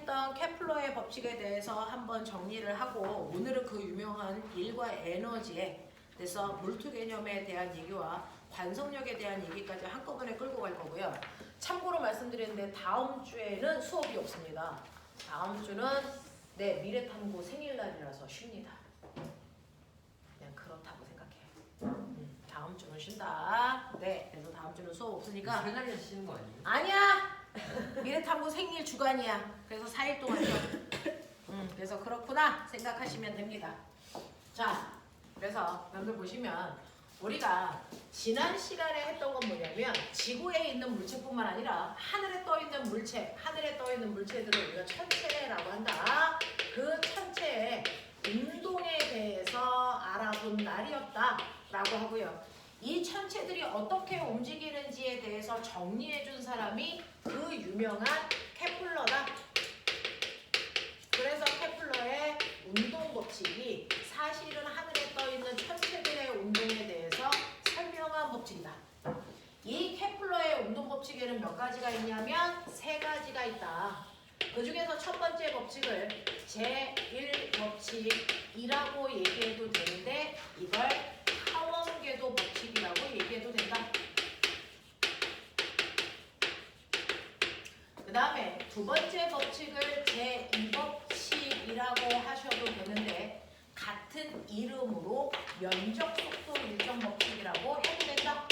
했던 케플러의 법칙에 대해서 한번 정리를 하고 오늘은 그 유명한 일과 에너지에 대해서 몰투 개념에 대한 얘기와 관성력에 대한 얘기까지 한꺼번에 끌고 갈 거고요. 참고로 말씀드렸는데 다음 주에는 수업이 없습니다. 다음 주는 내 미래탐구 생일날이라서 쉽니다. 그냥 그렇다고 생각해. 다음 주는 쉰다. 네, 그래서 다음 주는 수업 없으니까. 생일날에 쉬는 거 아니에요? 아니야. 미래탐구 생일 주간이야. 그래서 4일 동안 쉬어. 그래서 그렇구나 생각하시면 됩니다. 자, 그래서 여러분들 보시면 우리가 지난 시간에 했던 건 뭐냐면 지구에 있는 물체뿐만 아니라 하늘에 떠 있는 물체, 하늘에 떠 있는 물체들을 우리가 천체라고 한다. 그 천체의 운동에 대해서 알아본 날이었다라고 하고요. 이 천체들이 어떻게 움직이는지에 대해서 정리해준 사람이 그 유명한 케플러다. 그래서 케플러의 운동 법칙이 사실은 하늘에 떠 있는 천체들의 운동에 대해서 설명한 법칙이다. 이 케플러의 운동 법칙에는 몇 가지가 있냐면 3가지가 있다. 그 중에서 첫 번째 법칙을 제1법칙이라고 얘기해도 되는데 이걸 타원궤도 법칙이라고 얘기해도 된다. 그 다음에 두 번째 법칙을 제2법칙이라고 하셔도 되는데 같은 이름으로 면적속도 일정 법칙이라고 해도 된다.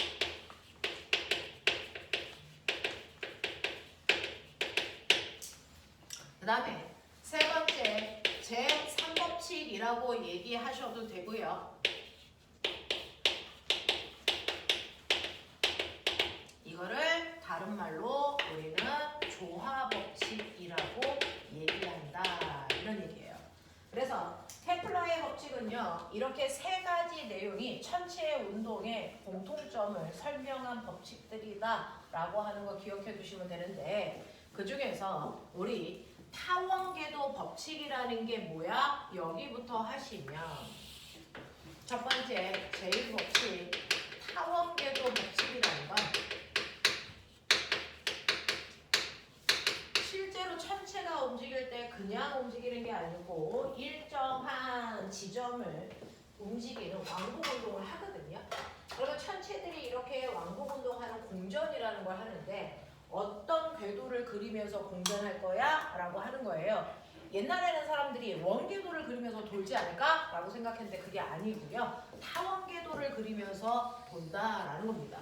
그 다음에 세 번째 제3법칙이라고 얘기하셔도 되고요. 이거를 다른 말로 우리는 조화법칙이라고 얘기한다. 이런 얘기예요. 그래서 케플러의 법칙은요. 이렇게 3가지 내용이 천체의 운동의 공통점을 설명한 법칙들이다 라고 하는 거 기억해 두시면 되는데 그 중에서 우리 타원궤도 법칙이라는 게 뭐야? 여기부터 하시면 첫 번째 제1법칙 타원궤도 법칙이라는 건 실제로 천체가 움직일 때 그냥 움직이는 게 아니고 일정한 지점을 움직이는 왕복운동을 하거든요. 그러면 천체들이 이렇게 왕복운동하는 공전이라는 걸 하는데 어떤 궤도를 그리면서 공전할 거야? 라고 하는 거예요. 옛날에는 사람들이 원궤도를 그리면서 돌지 않을까? 라고 생각했는데 그게 아니고요. 타원궤도를 그리면서 돈다라는 겁니다.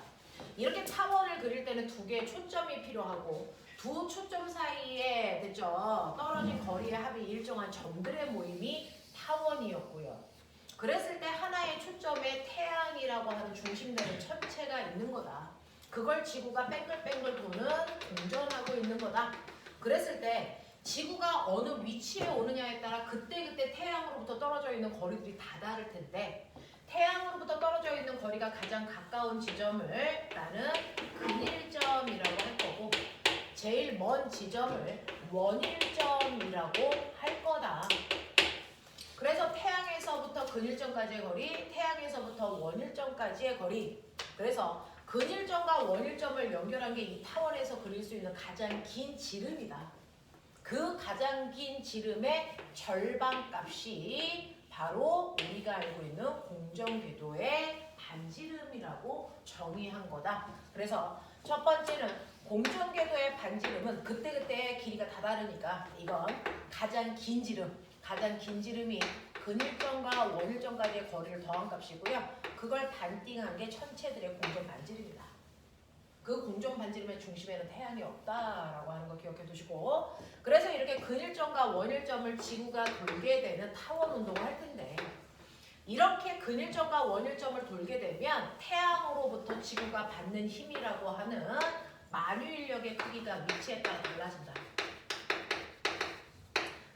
이렇게 타원을 그릴 때는 2개의 초점이 필요하고 두 초점 사이에 됐죠? 떨어진 거리의 합이 일정한 점들의 모임이 타원이었고요. 그랬을 때 하나의 초점에 태양이라고 하는 중심되는 천체가 있는 거다. 그걸 지구가 뺑글뺑글 도는 공전하고 있는 거다. 그랬을 때 지구가 어느 위치에 오느냐에 따라 그때그때 태양으로부터 떨어져 있는 거리들이 다 다를 텐데 태양으로부터 떨어져 있는 거리가 가장 가까운 지점을 나는 근일점이라고 할 거고 제일 먼 지점을 원일점이라고 할 거다. 그래서 태양에서부터 근일점까지의 거리, 태양에서부터 원일점까지의 거리. 그래서 근일점과 원일점을 연결한 게 이 타원에서 그릴 수 있는 가장 긴 지름이다. 그 가장 긴 지름의 절반값이 바로 우리가 알고 있는 공전궤도의 반지름이라고 정의한 거다. 그래서 첫 번째는 공전궤도의 반지름은 그때그때 길이가 다 다르니까 이건 가장 긴 지름이 근일점과 원일점까지의 거리를 더한 값이고요. 그걸 반띵한 게 천체들의 공전 반지름이다. 그 공전 반지름의 중심에는 태양이 없다라고 하는 거 기억해 두시고 그래서 이렇게 근일점과 원일점을 지구가 돌게 되는 타원 운동을 할 텐데 이렇게 근일점과 원일점을 돌게 되면 태양으로부터 지구가 받는 힘이라고 하는 만유인력의 크기가 위치에 따라 달라진다.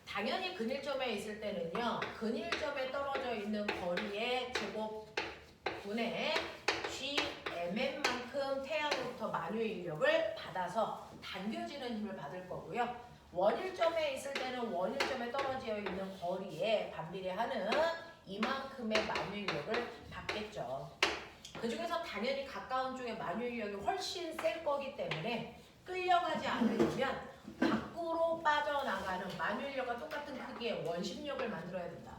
당연히 근일점에 있을 때는요. 근일점에 떨어져 있는 거리의 제곱분의 GMM만큼 태양으로부터 만유인력을 받아서 당겨지는 힘을 받을 거고요. 원일점에 있을 때는 원일점에 떨어져 있는 거리에 반비례하는 이만큼의 만유인력을 받겠죠. 그 중에서 당연히 가까운 쪽에 만유인력이 훨씬 셀 거기 때문에 끌려가지 않으려면 밖으로 빠져나가는 나는 만유인력과 똑같은 크기의 원심력을 만들어야 된다.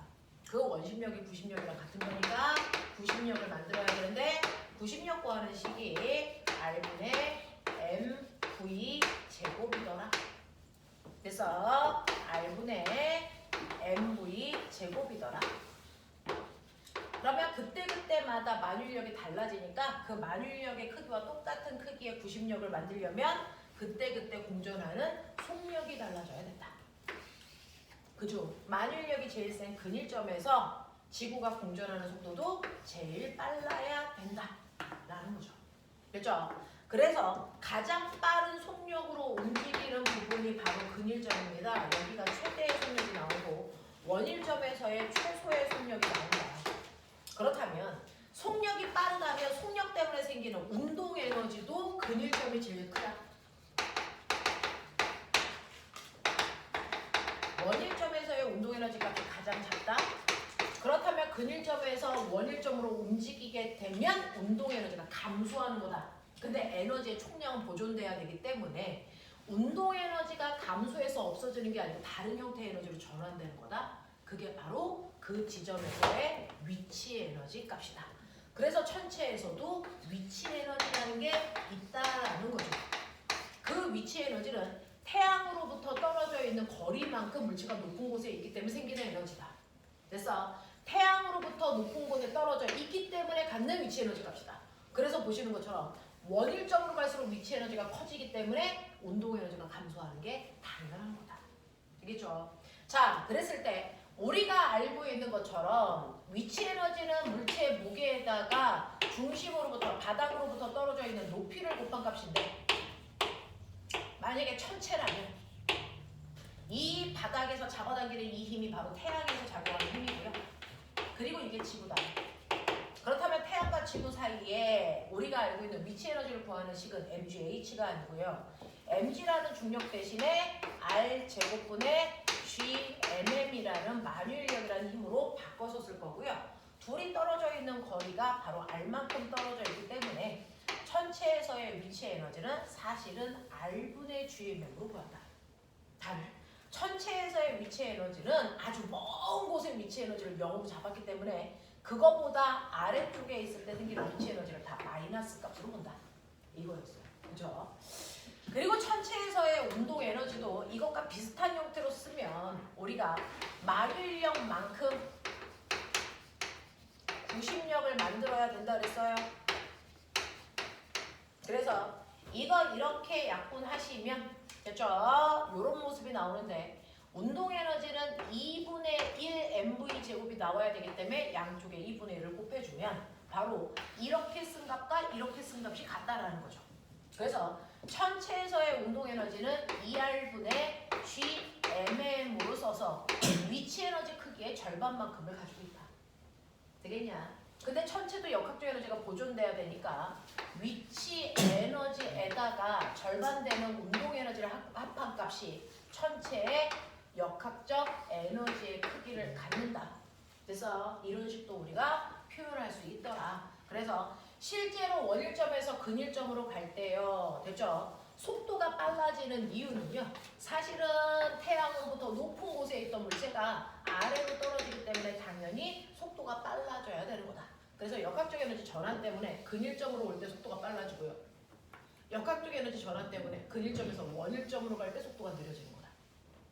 그 원심력이 90력이랑 같은 거니까 90력을 만들어야 되는데 90력 구하는 식이 R분의 MV 제곱이더라. 그래서 R분의 MV 제곱이더라. 그러면 그때그때마다 만유인력이 달라지니까 그 만유인력의 크기와 똑같은 크기의 90력을 만들려면 그때그때 공존하는 속력이 달라져야 된다. 그죠? 만유인력이 제일 센 근일점에서 지구가 공존하는 속도도 제일 빨라야 된다. 라는 거죠. 그렇죠? 그래서 가장 빠른 속력으로 움직이는 부분이 바로 근일점입니다. 여기가 최대의 속력이 나오고 원일점에서의 최소의 속력이 나온다. 그렇다면 속력이 빠르다면 속력 때문에 생기는 운동 에너지도 근일점이 제일 크다. 원일점에서의 운동 에너지 값이 가장 작다. 그렇다면 근일점에서 원일점으로 움직이게 되면 운동 에너지가 감소하는 거다. 근데 에너지의 총량은 보존돼야 되기 때문에 운동 에너지가 감소해서 없어지는 게 아니고 다른 형태의 에너지로 전환되는 거다. 그게 바로 그 지점에서의 위치 에너지 값이다. 그래서 천체에서도 위치 에너지라는 게 있다라는 거죠. 그 위치 에너지는 태양으로부터 떨어져 있는 거리만큼 물체가 높은 곳에 있기 때문에 생기는 에너지다. 그래서 태양으로부터 높은 곳에 떨어져 있기 때문에 갖는 위치 에너지 값이다. 그래서 보시는 것처럼 원일점으로 갈수록 위치 에너지가 커지기 때문에 운동 에너지가 감소하는 게 당연한 거다. 알겠죠? 자, 그랬을 때 우리가 알고 있는 것처럼 위치 에너지는 물체의 무게에다가 중심으로부터 바닥으로부터 떨어져 있는 높이를 곱한 값인데 만약에 천체라면 이 바닥에서 잡아당기는 이 힘이 바로 태양에서 작용하는 힘이고요. 그리고 이게 지구다. 그렇다면 태양과 지구 사이에 우리가 알고 있는 위치 에너지를 구하는 식은 mgh가 아니고요. mg라는 중력 대신에 r제곱분의 gmm이라는 만유인력이라는 힘으로 바꿔서 쓸 거고요. 둘이 떨어져 있는 거리가 바로 r만큼 떨어져 있기 때문에 천체에서의 위치 에너지는 사실은 r분의 gmm으로 구한다. 단 천체에서의 위치 에너지는 아주 먼 곳의 위치 에너지를 0으로 잡았기 때문에 그거보다 아래쪽에 있을 때 생기는 위치 에너지를 다 마이너스 값으로 본다. 이거였어요. 그죠? 그리고 천체에서의 운동 에너지도 이것과 비슷한 형태로 쓰면 우리가 만유인력만큼 90력을 만들어야 된다 그랬어요. 그래서 이거 이렇게 약분하시면 됐죠? 이런 모습이 나오는데 운동 에너지는 2분의 1 mv 제곱이 나와야 되기 때문에 양쪽에 2분의 1을 곱해주면 바로 이렇게 쓴 값과 이렇게 쓴 값이 같다라는 거죠. 그래서 천체에서의 운동 에너지는 2r분의 gmm으로 써서 위치 에너지 크기의 절반만큼을 가지고 있다. 되겠냐? 근데 천체도 역학적 에너지가 보존돼야 되니까 위치 에너지에다가 절반 되는 운동 에너지를 합한 값이 천체의 역학적 에너지의 크기를 갖는다. 그래서 이런 식도 우리가 표현할 수 있더라. 그래서 실제로 원일점에서 근일점으로 갈 때요. 됐죠? 속도가 빨라지는 이유는요. 사실은 태양으로부터 높은 곳에 있던 물체가 아래로 떨어지기 때문에 당연히 속도가 빨라져야 되는 거다. 그래서 역학적 에너지 전환 때문에 근일점으로 올 때 속도가 빨라지고요. 역학적 에너지 전환 때문에 근일점에서 원일점으로 갈 때 속도가 느려지는 거다.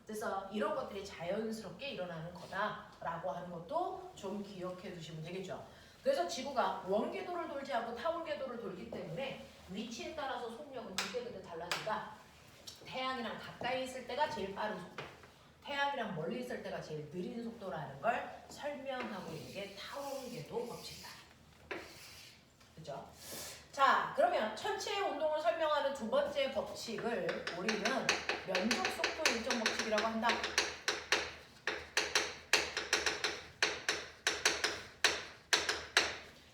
그래서 이런 것들이 자연스럽게 일어나는 거다라고 하는 것도 좀 기억해 두시면 되겠죠. 그래서 지구가 원궤도를 돌지 않고 타원궤도를 돌기 때문에 위치에 따라서 속력은 그때그때 달라진다. 태양이랑 가까이 있을 때가 제일 빠른 속도, 태양이랑 멀리 있을 때가 제일 느린 속도라는 걸 설명하고 있는 게 타원궤도 법칙이다. 그죠? 자, 그러면 천체의 운동을 설명하는 두 번째 법칙을 우리는 면적 속도 일정 법칙이라고 한다.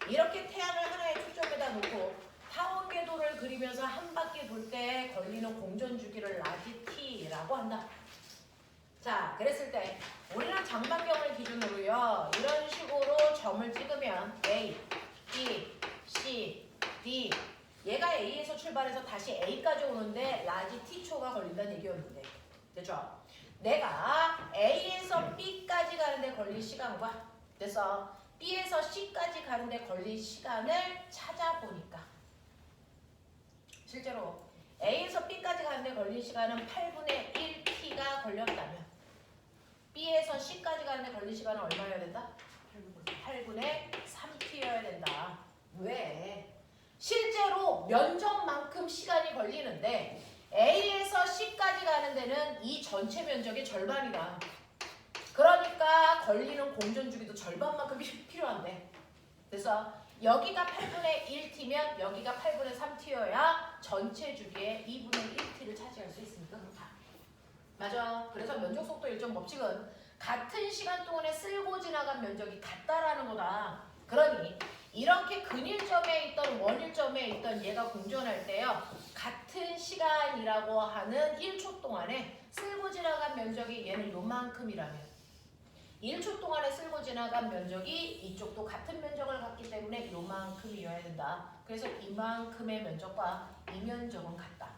이렇게 태양을 하나의 초점에다 놓고 타원궤도를 그리면서 한 바퀴 돌 때 걸리는 공전 주기를 라지 t라고 한다. 자, 그랬을 때 우리는 장반경을 기준으로요. 이런 식으로 점을 찍으면 A, B, C, D 얘가 A에서 출발해서 다시 A까지 오는데 라지 t초가 걸린다는 얘기였는데 됐죠? 내가 A에서 B까지 가는데 걸릴 시간과 그래서 B에서 C까지 가는데 걸릴 시간을 찾아보니까 실제로 A에서 B까지 가는데 걸릴 시간은 8분의 1t가 걸렸다면 B에서 C까지 가는데 걸릴 시간은 얼마여야 된다? 8분의 3t여야 된다. 왜? 실제로 면적만큼 시간이 걸리는데 A에서 C까지 가는 데는 이 전체 면적의 절반이다. 그러니까 걸리는 공전주기도 절반만큼이 필요한데 그래서 여기가 8분의 1t면 여기가 8분의 3t여야 전체 주기의 2분의 1t를 차지할 수 있으니까 그렇다. 맞아. 그래서 면적 속도 일정 법칙은 같은 시간 동안에 쓸고 지나간 면적이 같다라는 거다. 그러니 이렇게 근일점에 있던 원일점에 있던 얘가 공전할 때요. 같은 시간이라고 하는 1초 동안에 쓸고 지나간 면적이 얘는 요만큼이라면 1초 동안에 쓸고 지나간 면적이 이쪽도 같은 면적을 갖기 때문에 요만큼이어야 된다. 그래서 이만큼의 면적과 이 면적은 같다.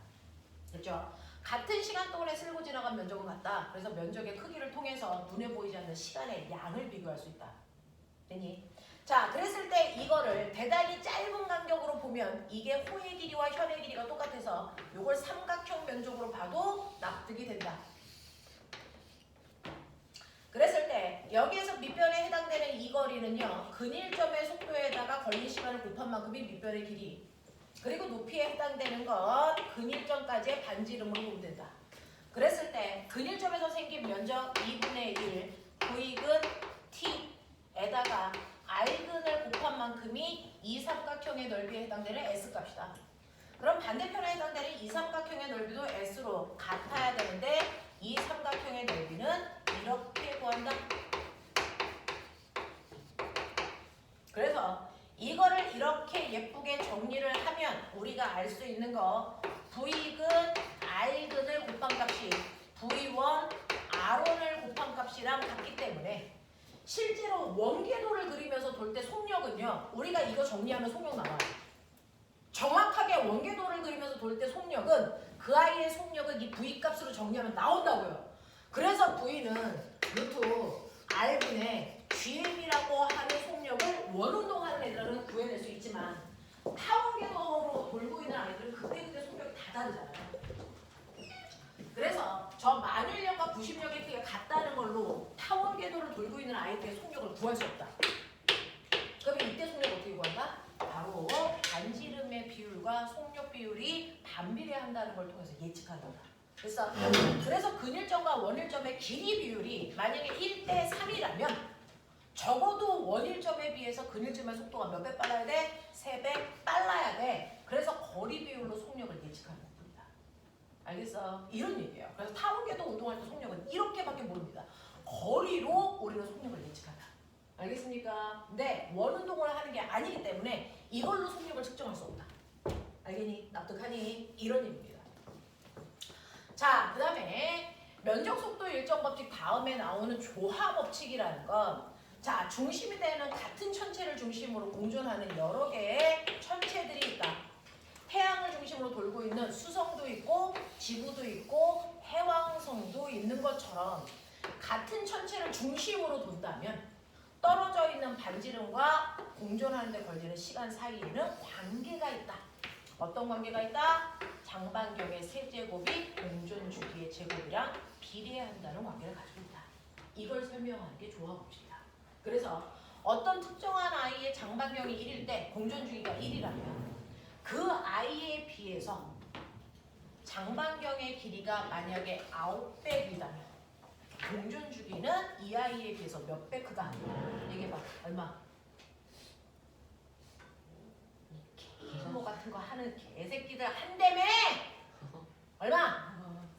됐죠? 같은 시간 동안에 쓸고 지나간 면적은 같다. 그래서 면적의 크기를 통해서 눈에 보이지 않는 시간의 양을 비교할 수 있다. 됐니? 자, 그랬을 때 이거를 대단히 짧은 간격으로 보면 이게 호의 길이와 현의 길이가 똑같아서 이걸 삼각형 면적으로 봐도 납득이 된다. 그랬을 때 여기에서 밑변에 해당되는 이 거리는요. 근일점의 속도에다가 걸린 시간을 곱한 만큼이 밑변의 길이 그리고 높이에 해당되는 건 근일점까지의 반지름으로 보면 된다. 그랬을 때 근일점에서 생긴 면적 2분의 1 V근 T에다가 R근을 곱한 만큼이 이 삼각형의 넓이에 해당되는 S값이다. 그럼 반대편에 해당되는 이 삼각형의 넓이도 S로 같아야 되는데 이 삼각형의 넓이는 이렇게 구한다. 그래서 이거를 이렇게 예쁘게 정리를 하면 우리가 알 수 있는 거 V근 R근을 곱한 값이 V1 R1을 곱한 값이랑 같기 때문에 실제로 원궤도를 그리면서 돌 때 속력은요. 우리가 이거 정리하면 속력 나와요. 정확하게 원궤도를 그리면서 돌 때 속력은 그 아이의 속력은 이 V 값으로 정리하면 나온다고요. 그래서 V는 루트 R분의 GM이라고 하는 속력을 원운동하는 애들은 구해낼 수 있지만 타원궤도로 돌고 있는 아이들은 그때그때 속력이 다 다르잖아요. 그래서 저 만율력과 부심력의 크기가 같다는 걸로 타원궤도를 돌고 있는 아이들의 속력을 구할 수 없다. 그러면 이때 속력 어떻게 구한다? 바로 반지름의 비율과 속력 비율이 반비례한다는 걸 통해서 예측한다. 그래서 근일점과 원일점의 길이 비율이 만약에 1대 3이라면 적어도 원일점에 비해서 근일점의 속도가 몇 배 빨라야 돼? 3배 빨라야 돼. 그래서 거리 비율로 속력을 예측하는 겁니다. 알겠어? 이런 얘기예요. 그래서 타원궤도 운동할 때 속력은 이렇게밖에 모릅니다. 거리로 우리는 속력을 예측한다. 알겠습니까? 근데 원운동을 하는 게 아니기 때문에 이걸로 속력을 측정할 수 없다. 알겠니? 납득하니? 이런 얘기입니다. 자, 그 다음에 면적속도 일정법칙 다음에 나오는 조화법칙이라는 건 자, 중심이 되는 같은 천체를 중심으로 공존하는 여러 개의 천체들이 있다. 태양을 중심으로 돌고 있는 수성도 있고 지구도 있고 해왕성도 있는 것처럼 같은 천체를 중심으로 돈다면 떨어져 있는 반지름과 공존하는 데 걸리는 시간 사이에는 관계가 있다. 어떤 관계가 있다? 장반경의 세제곱이 공존 주기의 제곱이랑 비례한다는 관계를 가지고 있다. 이걸 설명하는 게 조화법칙이다. 그래서 어떤 특정한 아이의 장반경이 1일 때 공존 주기가 1이라면 그 아이에 비해서 장반경의 길이가 만약에 9배이다면 공존 주기는 이 아이에 비해서 몇 배 크다? 얘기해봐. 얼마? 개모 같은 거 하는 개새끼들 한다며! 얼마?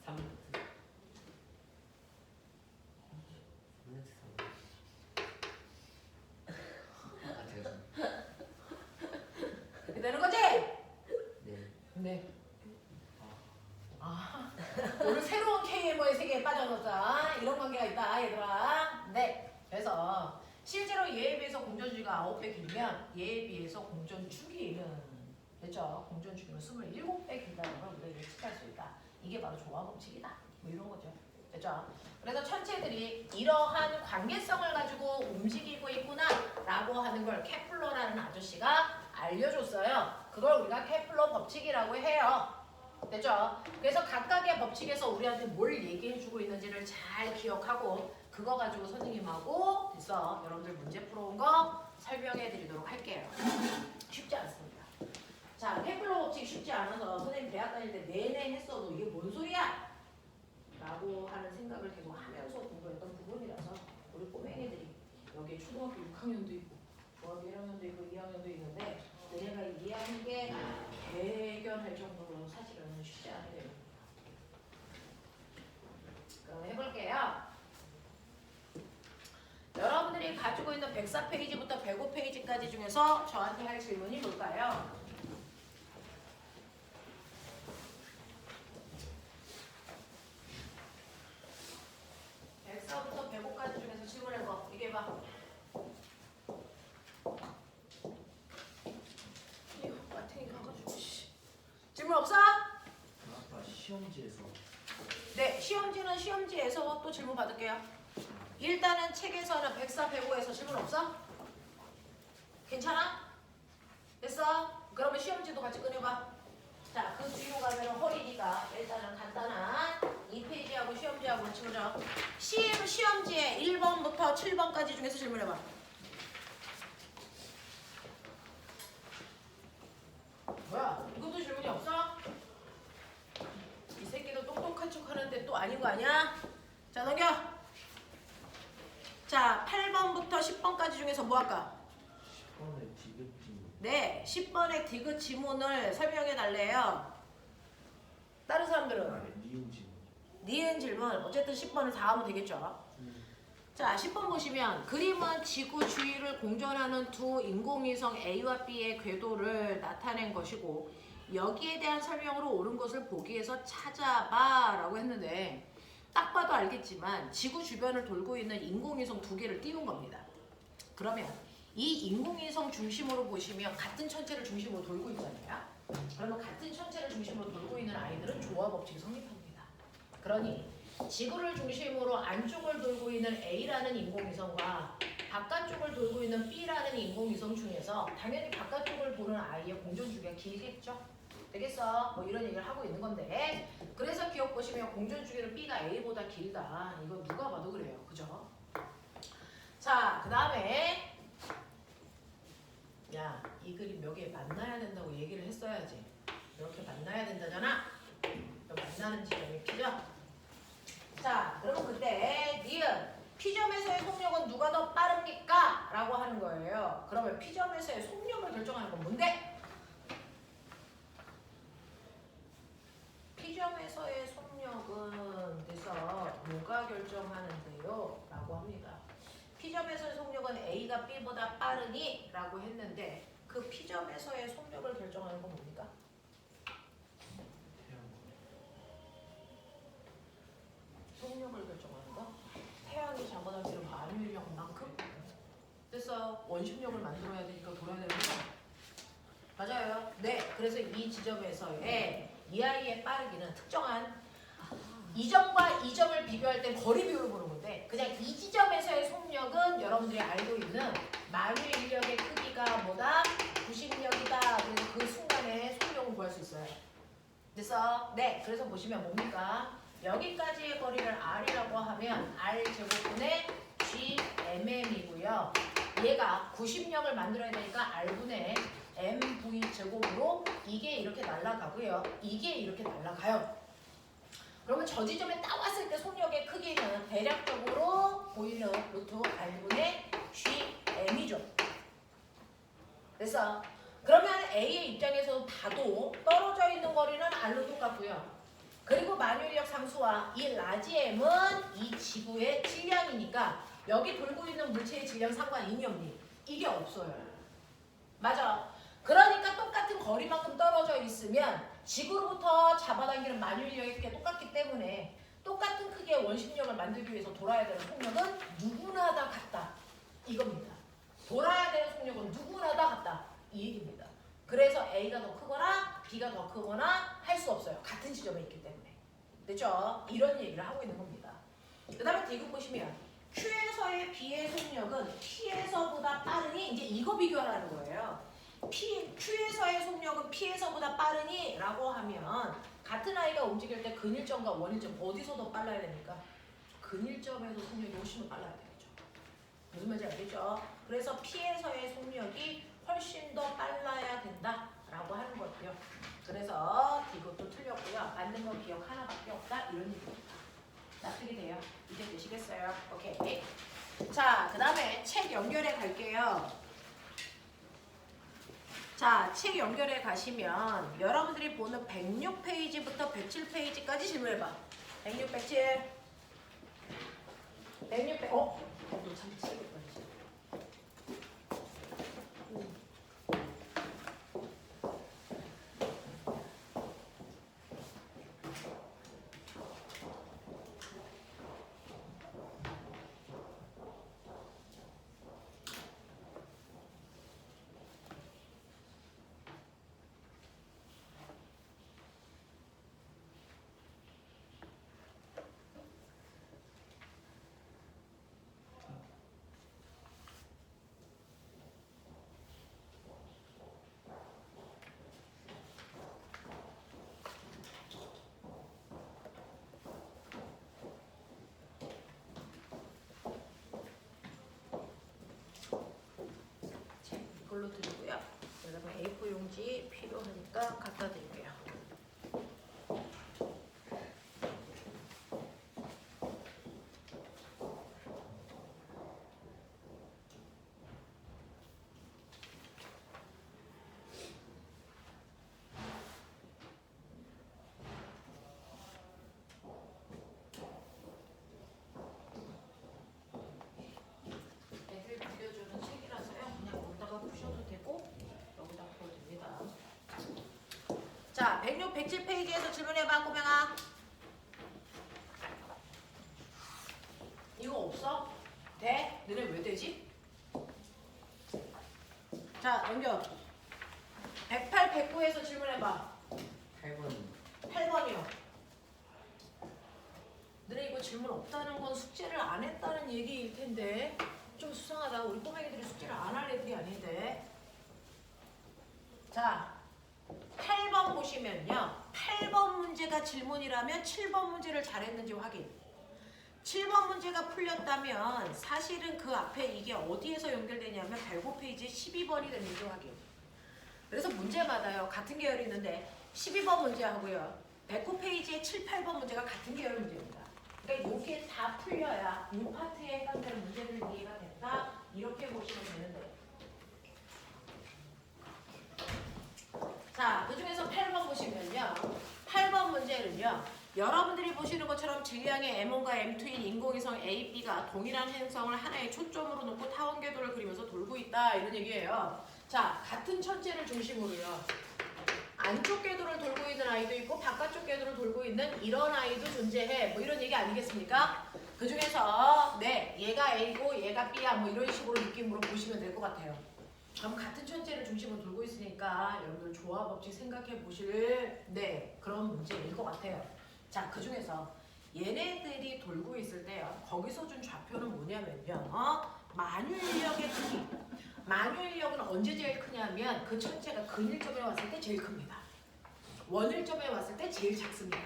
3. 이렇게 되는 거지? 네. 네. 아, 오늘 새로운 KMO의 세계에 빠져들었다. 이런 관계가 있다, 얘들아. 네. 그래서 실제로 얘에 비해서 공존 주기가 9배 길면 얘에 비해서 공존 주기는 됐죠? 공존 주기는 27배 길다는 걸 우리가 예측할 수 있다. 이게 바로 조화법칙이다. 뭐 이런 거죠. 됐죠? 그래서 천체들이 이러한 관계성을 가지고 움직이고 있구나 라고 하는 걸 케플러라는 아저씨가 알려줬어요. 그걸 우리가 케플러 법칙이라고 해요. 됐죠? 그래서 각각의 법칙에서 우리한테 뭘 얘기해주고 있는지를 잘 기억하고 그거 가지고 선생님하고 됐어. 여러분들 문제 풀어온 거 설명해 드리도록 할게요. 쉽지 않습니다. 자, 케플러 법칙이 쉽지 않아서 선생님 대학 다닐 때 내내 했어도 이게 뭔 소리야? 라고 하는 생각을 계속 하면서 공부했던 부분이라서 우리 꼬맹이들이 여기에 초등학교 6학년도 있고 중학교 1학년도 있고 2학년도 있는데 내가 이해하는 게 대견할 정도로 사실은 쉽지 않아요. 그럼 해볼게요. 여러분들이 가지고 있는 104페이지부터 105페이지까지 중에서 저한테 할 질문이 뭘까요? 104부터 105까지 중에서 질문해봐. 이게 봐. 이거 마탱이 가가지고 질문 없어? 아까 시험지에서 네, 시험지에서 또 질문 받을게요. 일단은 책에서는 104, 105에서 질문 없어? 괜찮아? 됐어? 그러면 시험지도 같이 꺼내봐. 자, 그 뒤로 가면 허리니까 일단은 간단한 2페이지하고 시험지하고 같이 보자. 시험지에 1번부터 7번까지 중에서 질문해봐. 뭐야? 이것도 질문이 없어? 이 새끼도 똑똑한 척 하는데 또 아닌 거 아니야? 자, 넘겨. 자, 8번부터 10번까지 중에서 뭐 할까? 10번에 디귿 지문. 네, 10번의 디귿 지문을 설명해 달래요. 다른 사람들은? 니은 지문. 니은 질문. 어쨌든 10번을 다 하면 되겠죠. 자, 10번 보시면 그림은 지구 주위를 공전하는 두 인공위성 A와 B의 궤도를 나타낸 것이고 여기에 대한 설명으로 옳은 것을 보기에서 찾아봐 라고 했는데 딱 봐도 알겠지만 지구 주변을 돌고 있는 인공위성 두 개를 띄운 겁니다. 그러면 이 인공위성 중심으로 보시면 같은 천체를 중심으로 돌고 있잖아요. 그러면 같은 천체를 중심으로 돌고 있는 아이들은 조화 법칙이 성립합니다. 그러니 지구를 중심으로 안쪽을 돌고 있는 A라는 인공위성과 바깥쪽을 돌고 있는 B라는 인공위성 중에서 당연히 바깥쪽을 보는 아이의 공전주기가 길겠죠? 되겠어? 뭐 이런 얘기를 하고 있는 건데 그래서 기억 보시면 공전주기는 B가 A보다 길다. 이거 누가 봐도 그래요. 그죠? 자, 그 다음에 야, 이 그림 여기에 만나야 된다고 얘기를 했어야지. 이렇게 만나야 된다잖아. 만나는 지점이 P죠? 자, 그러면 그때 니은 P점에서의 속력은 누가 더 빠릅니까? 라고 하는 거예요. 그러면 P점에서의 속력을 결정하는 건 뭔데? P점에서의 속력은 그래서 뭐가 결정하는데요? 라고 합니다. P점에서의 속력은 A가 B보다 빠르니? 라고 했는데 그 P점에서의 속력을 결정하는 건 뭡니까? 속력을 결정하는 거? 태양이 잡아당기는 만유인력만큼? 그래서 원심력을 만들어야 되니까 돌아야 되는 거죠? 맞아요. 네, 그래서 이 지점에서의 이 아이의 빠르기는 특정한 이 점과 이 점을 비교할 때 거리 비율을 보는 건데 그냥 이 지점에서의 속력은 여러분들이 알고 있는 만유인력의 크기가 뭐다? 90력이다. 그래서 그 순간에 속력을 구할 수 있어요. 됐어? 네, 그래서 보시면 뭡니까? 여기까지의 거리를 R이라고 하면 R제곱분의 GMM이고요. 얘가 90력을 만들어야 되니까 R분의 MV제곱으로 이게 이렇게 날아가고요. 이게 이렇게 날아가요. 그러면 저 지점에 딱 왔을 때 속력의 크기는 대략적으로 보이는 루트 R분의 GM이죠. 됐어? 그러면 A의 입장에서 봐도 떨어져 있는 거리는 R로 똑같고요. 그리고 만유인력 상수와 이 라지 M은 이 지구의 질량이니까 여기 돌고 있는 물체의 질량 상관 있니 없니? 이게 없어요. 맞아. 그러니까 똑같은 거리만큼 떨어져 있으면 지구로부터 잡아당기는 만유인력이 똑같기 때문에 똑같은 크기의 원심력을 만들기 위해서 돌아야 되는 속력은 누구나 다 같다. 이겁니다. 돌아야 되는 속력은 누구나 다 같다. 이 얘기입니다. 그래서 A가 더 크거나 B가 더 크거나 할 수 없어요. 같은 지점에 있기 때문에. 됐죠? 이런 얘기를 하고 있는 겁니다. 그 다음에 디귿 보시면 Q에서의 B의 속력은 P에서보다 빠르니 이제 이거 비교하라는 거예요. Q에서의 속력은 P에서보다 빠르니 라고 하면 같은 아이가 움직일 때 근일점과 원일점 어디서 더 빨라야 됩니까? 근일점에서 속력이 훨씬 더 빨라야 되겠죠. 무슨 말인지 알겠죠? 그래서 P에서의 속력이 훨씬 더 빨라야 된다라고 하는 거고요. 그래서 이것도 틀렸고요. 맞는 건 기억 하나밖에 없다 이런 얘기입니다. 납득이 돼요? 이제 되시겠어요? 오케이. 자, 그 다음에 책 연결해 갈게요. 자, 책 연결해 가시면 여러분들이 보는 106페이지부터 107페이지까지 질문해봐. 106, 107. 106페이지. 너 참 치겠다. 이걸로 드리고요. 그다음에 A4 용지 필요하니까 갖다 드릴게요. 애들 빌려주는 책이라서요. 그냥 여기다가 부셔도 되고 여기다 부어도 됩니다. 자, 106, 107페이지에서 질문해봐, 꼬맹아. 이거 없어? 돼? 너네 왜 되지? 자, 연결. 108, 109에서 질문해봐. 8번 8번이요. 너네 이거 질문 없다는 건 숙제를 안 했다는 얘기일 텐데 좀 수상하다. 우리 꼬맹이들이 숙제를 안 할 애들이 아닌데. 자, 8번 보시면요. 8번 문제가 질문이라면 7번 문제를 잘했는지 확인. 7번 문제가 풀렸다면 사실은 그 앞에 이게 어디에서 연결되냐면 105페이지 12번이 됐는지 확인. 그래서 문제마다요. 같은 계열이 있는데 12번 문제하고요. 109페이지의 7, 8번 문제가 같은 계열 문제입니다. 그러니까 이게 다 풀려야 이 파트에 해당되는 문제들 이해가 된다. 이렇게 보시면 되는데. 자, 그 중에서 8번 보시면요. 8번 문제는요. 여러분들이 보시는 것처럼 질량의 M1과 M2인 인공위성 A, B가 동일한 행성을 하나의 초점으로 놓고 타원 궤도를 그리면서 돌고 있다. 이런 얘기예요. 자, 같은 천체를 중심으로요. 안쪽 궤도를 돌고 있는 아이도 있고 바깥쪽 궤도를 돌고 있는 이런 아이도 존재해. 뭐 이런 얘기 아니겠습니까? 그 중에서 네, 얘가 A고 얘가 B야. 뭐 이런 식으로 느낌으로 보시면 될 것 같아요. 그럼 같은 천체를 중심으로 돌고 있으니까 여러분들 조화 법칙 생각해 보실 네, 그런 문제일 것 같아요. 자, 그 중에서 얘네들이 돌고 있을 때요. 거기서 준 좌표는 뭐냐면요. 만유인력의 크기. 만유인력은 언제 제일 크냐면 그 천체가 근일점에 왔을 때 제일 큽니다. 원일점에 왔을 때 제일 작습니다.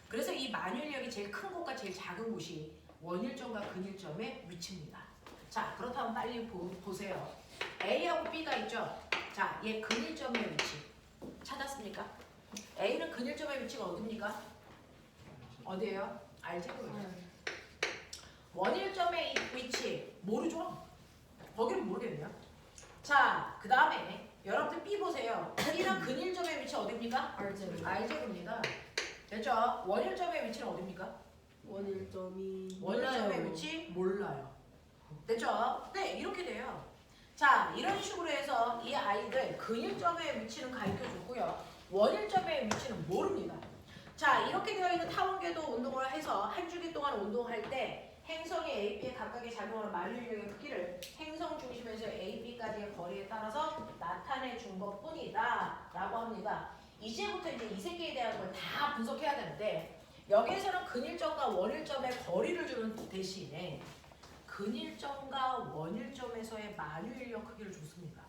그래서 이 만유인력이 제일 큰 곳과 제일 작은 곳이 원일점과 근일점의 위치입니다. 자, 그렇다면 빨리 보세요. A하고 B가 있죠? 자, 얘 근일점의 위치 찾았습니까? A는 근일점의 위치가 어디입니까? 어디예요? 알제곱이에요. 원일점의 위치 모르죠? 거기는 모르겠네요. 자, 그 다음에 여러분들 B 보세요. B는 근일점의 위치 어디입니까? 알제곱입니다. 됐죠? 원일점의 위치는 어디입니까? 원일점의 위치 몰라요. 됐죠? 네, 이렇게 돼요. 자, 이런 식으로 해서 이 아이들 근일점의 위치는 가르쳐줬고요. 원일점의 위치는 모릅니다. 자, 이렇게 되어 있는 타원궤도 운동을 해서 한 주기 동안 운동할 때 행성의 A, B에 각각의 작용하는 만유인력의 크기를 행성 중심에서 A, B까지의 거리에 따라서 나타내 준 것뿐이다 라고 합니다. 이제부터 이제 이 새끼에 대한 걸 다 분석해야 되는데 여기에서는 근일점과 원일점의 거리를 주는 대신에 근일점과 원일점에서의 만유인력 크기를 줬습니다.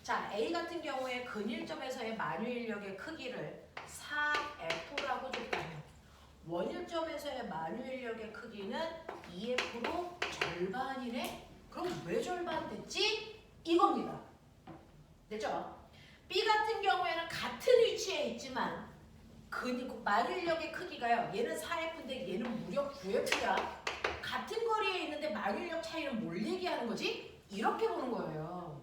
자, A 같은 경우에 근일점에서의 만유인력의 크기를 4F라고 줬다면 원일점에서의 만유인력의 크기는 2F로 절반이네? 그럼 왜 절반 됐지? 이겁니다. 됐죠? B 같은 경우에는 같은 위치에 있지만 만유인력의 크기가요. 얘는 4F인데 얘는 무려 9F야. 같은 거리에 있는데 만유인력 차이는 뭘 얘기하는 거지? 이렇게 보는 거예요.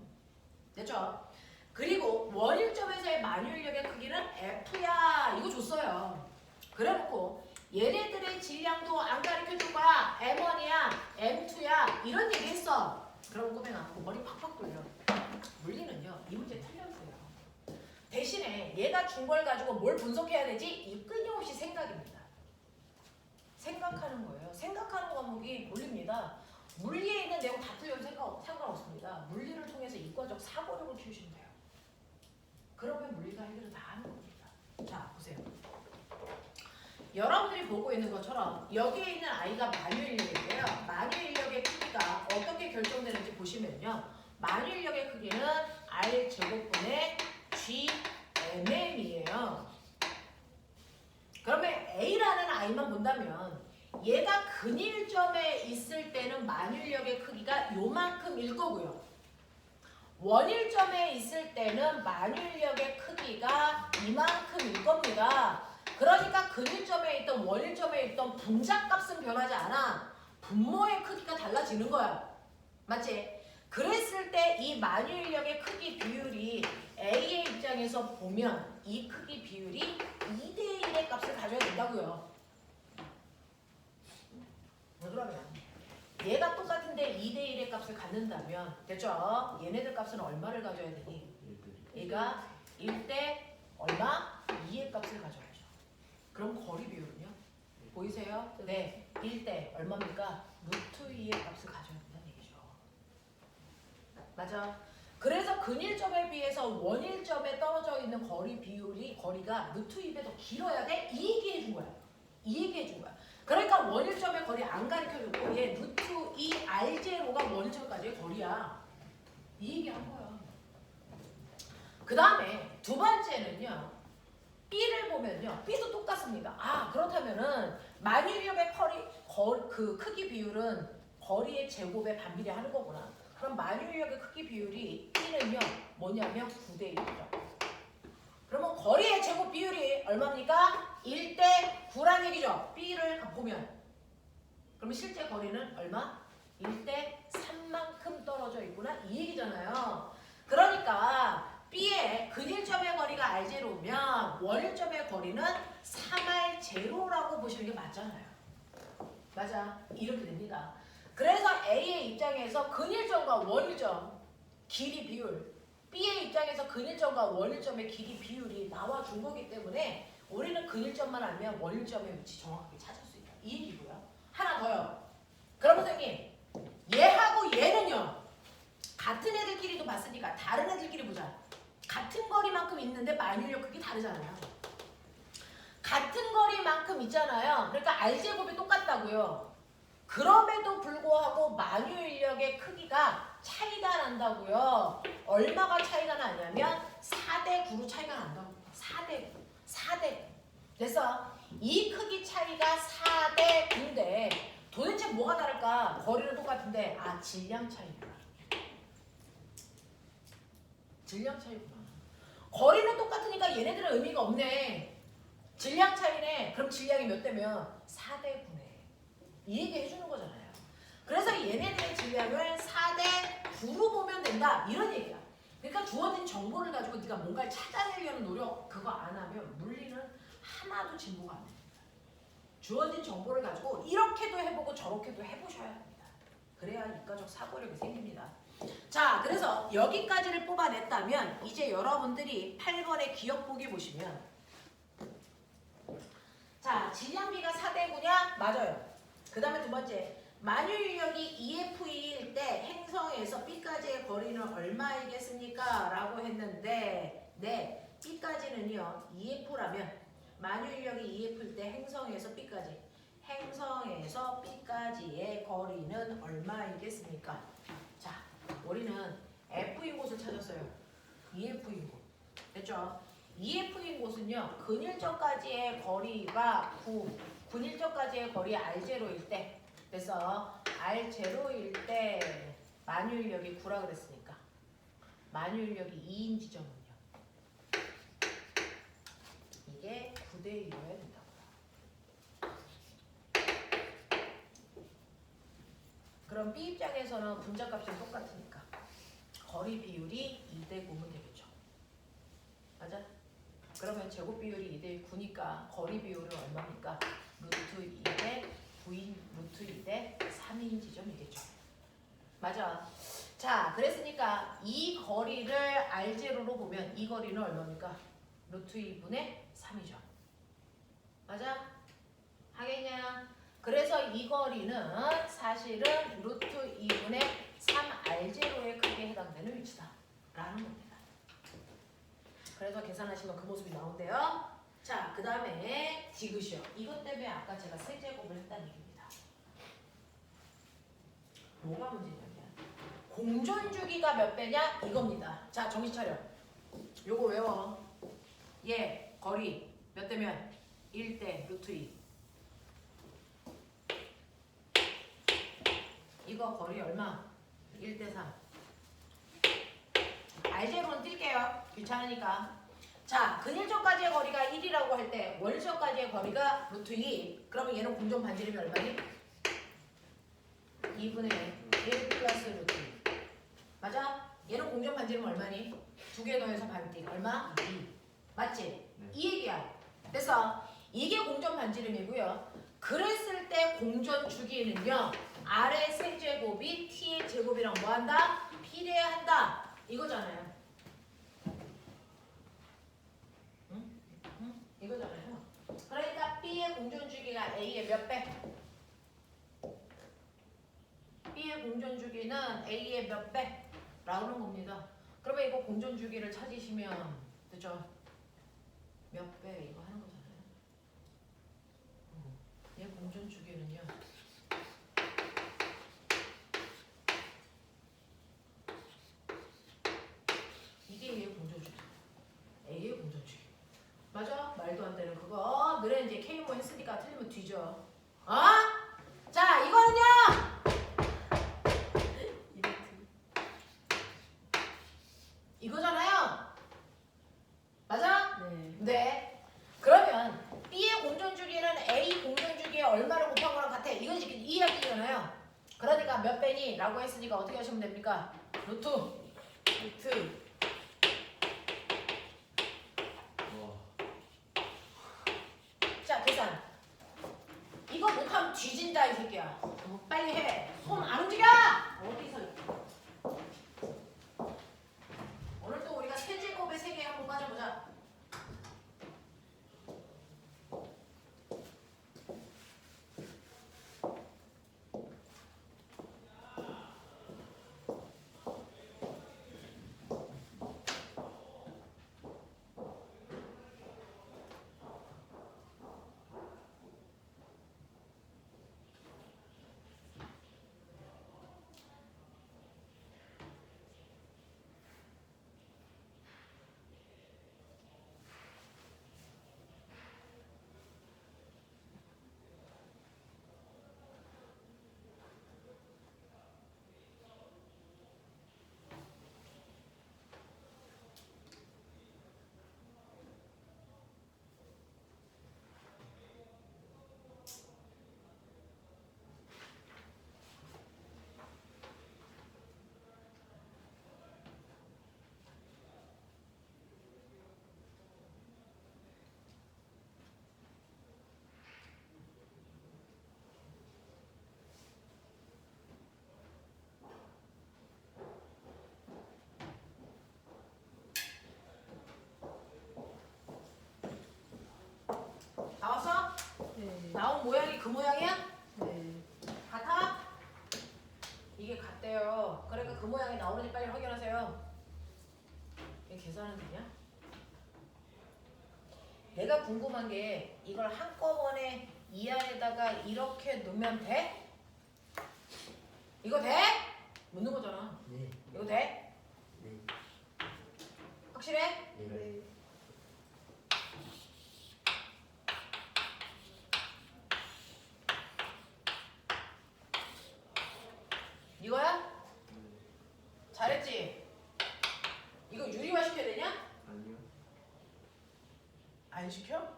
됐죠? 그리고 원일점에서의 만유인력의 크기는 F야. 이거 줬어요. 그래놓고 얘네들의 질량도 안 가르쳐줄 거야. M1이야, M2야 이런 얘기 했어. 그럼 꼬맹아 머리 팍팍 돌려. 물리는요. 이 문제 틀렸어요. 대신에 얘가 준 걸 가지고 뭘 분석해야 되지? 이 끊임없이 생각입니다. 생각하는 거예요. 생각하는 과목이 물리입니다. 물리에 있는 내용 다 틀려도 상관없습니다. 물리를 통해서 이과적 사고력을 키우시면 돼요. 그러면 물리가 해결을 다 하는 겁니다. 자, 보세요. 여러분들이 보고 있는 것처럼 여기에 있는 아이가 만유인력인데요. 만유인력의 크기가 어떻게 결정되는지 보시면요. 만유인력의 크기는 R제곱분의 GMM이에요. 그러면 A라는 아이만 본다면 얘가 근일점에 있을 때는 만유인력의 크기가 요만큼일 거고요. 원일점에 있을 때는 만유인력의 크기가 이만큼일 겁니다. 그러니까 근일점에 있던 원일점에 있던 분자값은 변하지 않아. 분모의 크기가 달라지는 거야. 맞지? 그랬을 때 이 만유인력의 크기 비율이 A의 입장에서 보면 이 크기 비율이 2대1의 값을 가져야 된다고요. 그러면 얘가 똑같은데 2대1의 값을 갖는다면 됐죠? 얘네들 값은 얼마를 가져야 되니? 얘가 1대 얼마? 2의 값을 가져야죠. 그럼 거리 비율은요? 보이세요? 네, 1대 얼마입니까? 루트 2의 값을 가져야 된다는 얘기죠. 맞아. 그래서 근일점에 비해서 원일점에 떨어져 있는 거리 비율이 거리가 루트 2배 더 길어야 돼? 이 얘기 해준 거야. 이 얘기 해준 거야. 그러니까 원일점의 거리 안 가르쳐주고 얘 루트 2 R0가 원일점까지의 거리야. 이 얘기 한 거야. 그 다음에 두 번째는요. B를 보면요. B도 똑같습니다. 아 그렇다면은 만유인력의 그 크기 비율은 거리의 제곱에 반비례하는 거구나. 그럼 만유인력의 크기 비율이 B는요. 뭐냐면 9대 1이죠. 그러면 거리의 제곱 비율이 얼마입니까? 1대 9란 얘기죠. B를 보면. 그러면 실제 거리는 얼마? 1대 3만큼 떨어져 있구나. 이 얘기잖아요. 그러니까 B의 근일점의 거리가 R0면 원일점의 거리는 3R0라고 보시는 게 맞잖아요. 맞아. 이렇게 됩니다. 그래서 A의 입장에서 근일점과 원일점 길이 비율 B의 입장에서 근일점과 원일점의 길이 비율이 나와 준 거기 때문에 우리는 근일점만 알면 원일점의 위치 정확하게 찾을 수 있다. 이 얘기고요. 하나 더요. 그럼 선생님 얘하고 얘는요. 같은 애들끼리도 봤으니까 다른 애들끼리 보자. 같은 거리만큼 있는데 만유인력 크기 다르잖아요. 같은 거리만큼 있잖아요. 그러니까 R제곱이 똑같다고요. 그럼에도 불구하고 만유인력의 크기가 차이가 난다고요. 얼마가 차이가 나냐면 4대 9로 차이가 난다고. 4대 9. 4대 9. 그래서 이 크기 차이가 4대 9인데 도대체 뭐가 다를까? 거리는 똑같은데 질량 차이구나. 질량 차이구나. 거리는 똑같으니까 얘네들은 의미가 없네. 질량 차이네. 그럼 질량이 몇 대면 4대 9네. 이 얘기 해주는 거잖아요. 그래서 얘네들의 질량을 4대 9로 보면 된다. 이런 얘기야. 그러니까 주어진 정보를 가지고 네가 뭔가를 찾아내려는 노력 그거 안 하면 물리는 하나도 진보가 안 됩니다. 주어진 정보를 가지고 이렇게도 해보고 저렇게도 해보셔야 합니다. 그래야 이과적 사고력이 생깁니다. 자, 그래서 여기까지를 뽑아냈다면 이제 여러분들이 8번의 기억보기 보시면 자, 질량비가 4대 9냐? 맞아요. 그 다음에 두 번째, 만유인력이 EFE일 때 행성에서 B까지의 거리는 얼마이겠습니까? 라고 했는데 네, B까지는요 EF라면 만유인력이 EF일 때 행성에서 B까지. 행성에서 B까지의 거리는 얼마이겠습니까? 자, 우리는 F인 곳을 찾았어요. EF인 곳. 됐죠? EF인 곳은요. 근일점까지의 거리가 9. 군일점까지의 거리 R0일 때. 그래서 R0일 때 만유인력이 9라 그랬으니까. 만유인력이 2인 지점은요. 이게 9대 1이어야 된다고요. 그럼 B 입장에서는 분자값이 똑같으니까 거리 비율이 2대 9면 되겠죠. 맞아? 그러면 제곱 비율이 2대 9니까 거리 비율은 얼마입니까? 루트 2대 9인 루트 2대 3인 지점이겠죠. 맞아. 자, 그랬으니까 이 거리를 R0로 보면 이 거리는 얼마입니까? 루트 2분의 3이죠. 맞아? 하겠냐? 그래서 이 거리는 사실은 루트 2분의 3R0의 크기에 해당되는 위치다. 라는 겁니다. 그래서 계산하시면 그 모습이 나온대요. 자, 그 다음에 디귿이요. 이것 때문에 아까 제가 세제곱을 했다는 얘기입니다. 뭐가 문제냐면 공존주기가 몇 배냐? 이겁니다. 자, 정신 차려. 요거 외워. 얘 거리 몇 대면? 1대 루트 2. 이거 거리 얼마? 1대 3. R0는 뛸게요. 귀찮으니까. 자, 근일점까지의 거리가 1이라고 할 때 원점까지의 거리가 루트 2. 그러면 얘는 공존 반지름이 얼마니? 2분의 1 플러스 루트 2. 맞아? 얘는 공존 반지름 얼마니? 두 개 더해서 반띠. 얼마? 2. 맞지? 네. 이 얘기야. 그래서 이게 공존 반지름이고요. 그랬을 때 공존 주기는요. R의 세제곱이 T의 제곱이랑 뭐한다? 비례해야 한다. 이거잖아요. 응? 응? 이거잖아요. 그러니까 B의 공존 주기가 A의 몇 배? B의 공존 주기는 A의 몇 배? 라는 겁니다. 그러면 이거 공존 주기를 찾으시면 되죠? 몇 배 이거 하는 거잖아요. 얘 공존 주기는요. 이게 얘의 공존 주기. A의 공존 주기. 맞아? 말도 안 되는 그거. 너네 이제 K모 했으니까 틀리면 뒤져. 어? 자, 이거는요. 이거잖아요. 맞아? 네. 네. 그러면 B의 공존주기는 A 공존주기에 얼마를 곱한 거랑 같아. 이건 지금 이 이야기잖아요. 그러니까 몇 배니? 라고 했으니까 어떻게 하시면 됩니까? 루트. 와. 자, 계산. 이거 못하면 뒤진다 이 새끼야. 빨리 해. 손 안 움직여! 어디서 오늘 또 우리가 세제곱의 세계에 한번 빠져보자. 나왔어? 네. 나온 모양이 그 모양이야? 네. 같아? 이게 같대요. 그러니까 그 모양이 나오는지 빨리 확인하세요. 이게 계산은 되냐? 내가 궁금한 게 이걸 한꺼번에 이 안에다가 이렇게 넣으면 돼? 이거 돼? 묻는 거잖아. 네. 이거 돼? 네. 확실해? 네. 이거야? 잘했지? 이거 유리화 시켜야 되냐? 아니요. 안 시켜?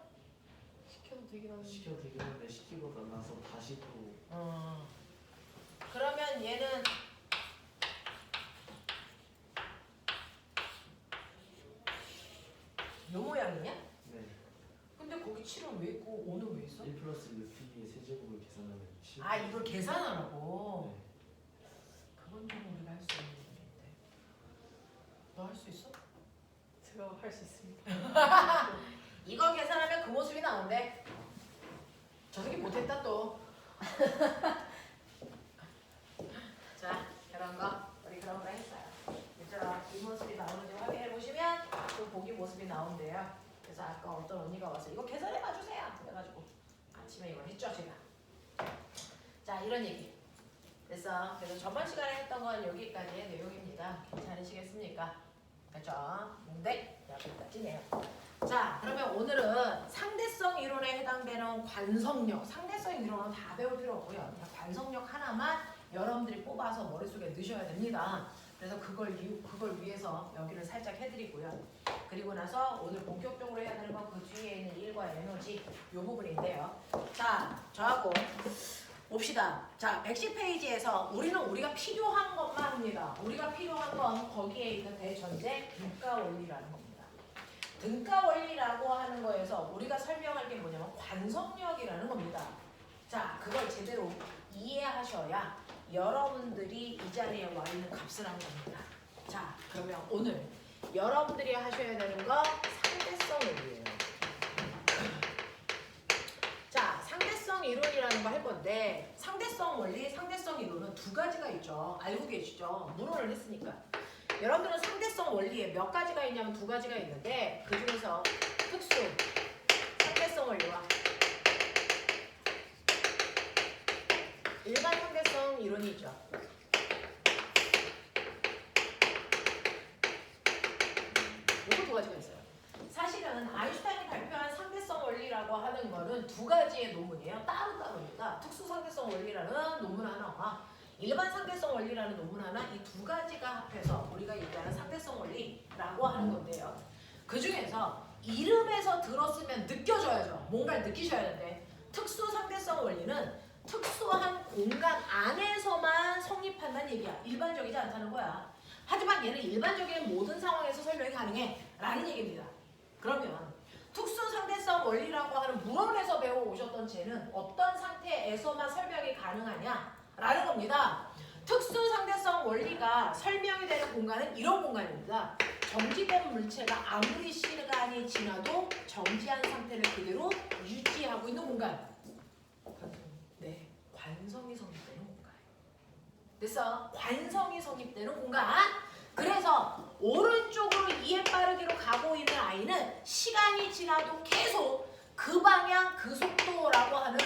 시켜도 되긴 하는데. 시켜도 되긴 한데 시키고 나서 다시 또 그러면 얘는 요 모양이냐? 네. 근데 거기 7은 왜 있고 5는 왜 있어? 1 플러스 루트의 세제곱을 계산하면 7. 아 이걸 계산하라고? 네. 그건 좀 우리가 할 수 있는 일인데 너 할 수 있어? 제가 할 수 있습니다. 이거 계산하면 그 모습이 나온대. 저 새끼 못했다 또. 자 그런 거 우리 그런 거 했어요. 얘들아 이 모습이 나오는지 확인해 보시면 또 보기 모습이 나온대요. 그래서 아까 어떤 언니가 와서 이거 계산해 봐주세요. 그래가지고 아침에 이걸 했죠 제가. 자 이런 얘기. 그래서 저번 시간에 했던 건 여기까지의 내용입니다. 괜찮으시겠습니까? 그렇죠? 네, 여기까지네요. 자, 그러면 오늘은 상대성 이론에 해당되는 관성력, 상대성 이론은 다 배울 필요 없고요. 그냥 관성력 하나만 여러분들이 뽑아서 머릿속에 넣으셔야 됩니다. 그래서 그걸 위해서 여기를 살짝 해드리고요. 그리고 나서 오늘 본격적으로 해야 되는 건 그 뒤에 있는 일과 에너지 이 부분인데요. 자, 저하고 봅시다. 자, 110페이지에서 우리가 필요한 것만 합니다. 우리가 필요한 건 거기에 있는 대전제 등가 원리라는 겁니다. 등가 원리라고 하는 거에서 우리가 설명할 게 뭐냐면 관성력이라는 겁니다. 자, 그걸 제대로 이해하셔야 여러분들이 이 자리에 와 있는 값을 하는 겁니다. 자, 그러면 오늘 여러분들이 하셔야 되는 거 상대성 원리예요. 자, 상대성 이론이라는 거 할 건데 상대성 원리, 상대성 이론은 두 가지가 있죠. 알고 계시죠? 물어를 했으니까. 여러분들은 상대성 원리에 몇 가지가 있냐면 두 가지가 있는데 그 중에서 특수 상대성 원리와 일반 상대성 이론이 있죠. 이거 두 가지가 있어요. 사실은 아인슈타인이 발표한 상대성 원리라고 하는 거는 두 가지의 논문이에요. 따로따로입니다. 특수 상대성 원리라는 논문 하나와 일반 상대성 원리라는 논문 하나, 이 두 가지가 합해서 우리가 얘기하는 상대성 원리라고 하는 건데요. 그 중에서 이름에서 들었으면 느껴져야죠. 뭔가를 느끼셔야 되는데 특수 상대성 원리는 특수한 공간 안에서만 성립한다는 얘기야. 일반적이지 않다는 거야. 하지만 얘는 일반적인 모든 상황에서 설명이 가능해 라는 얘기입니다. 그러면 특수 상대성 원리라고 하는 물원에서 배워오셨던 쟤는 어떤 상태에서만 설명이 가능하냐 라는 겁니다. 특수 상대성 원리가 설명이 되는 공간은 이런 공간입니다. 정지된 물체가 아무리 시간이 지나도 정지한 상태를 그대로 유지하고 있는 공간. 네, 관성이 성립되는 공간. 그래서 관성이 성립되는 공간. 그래서 오른쪽으로 이에 빠르기로 가고 있는 아이는 시간이 지나도 계속 그 방향, 그 속도라고 하는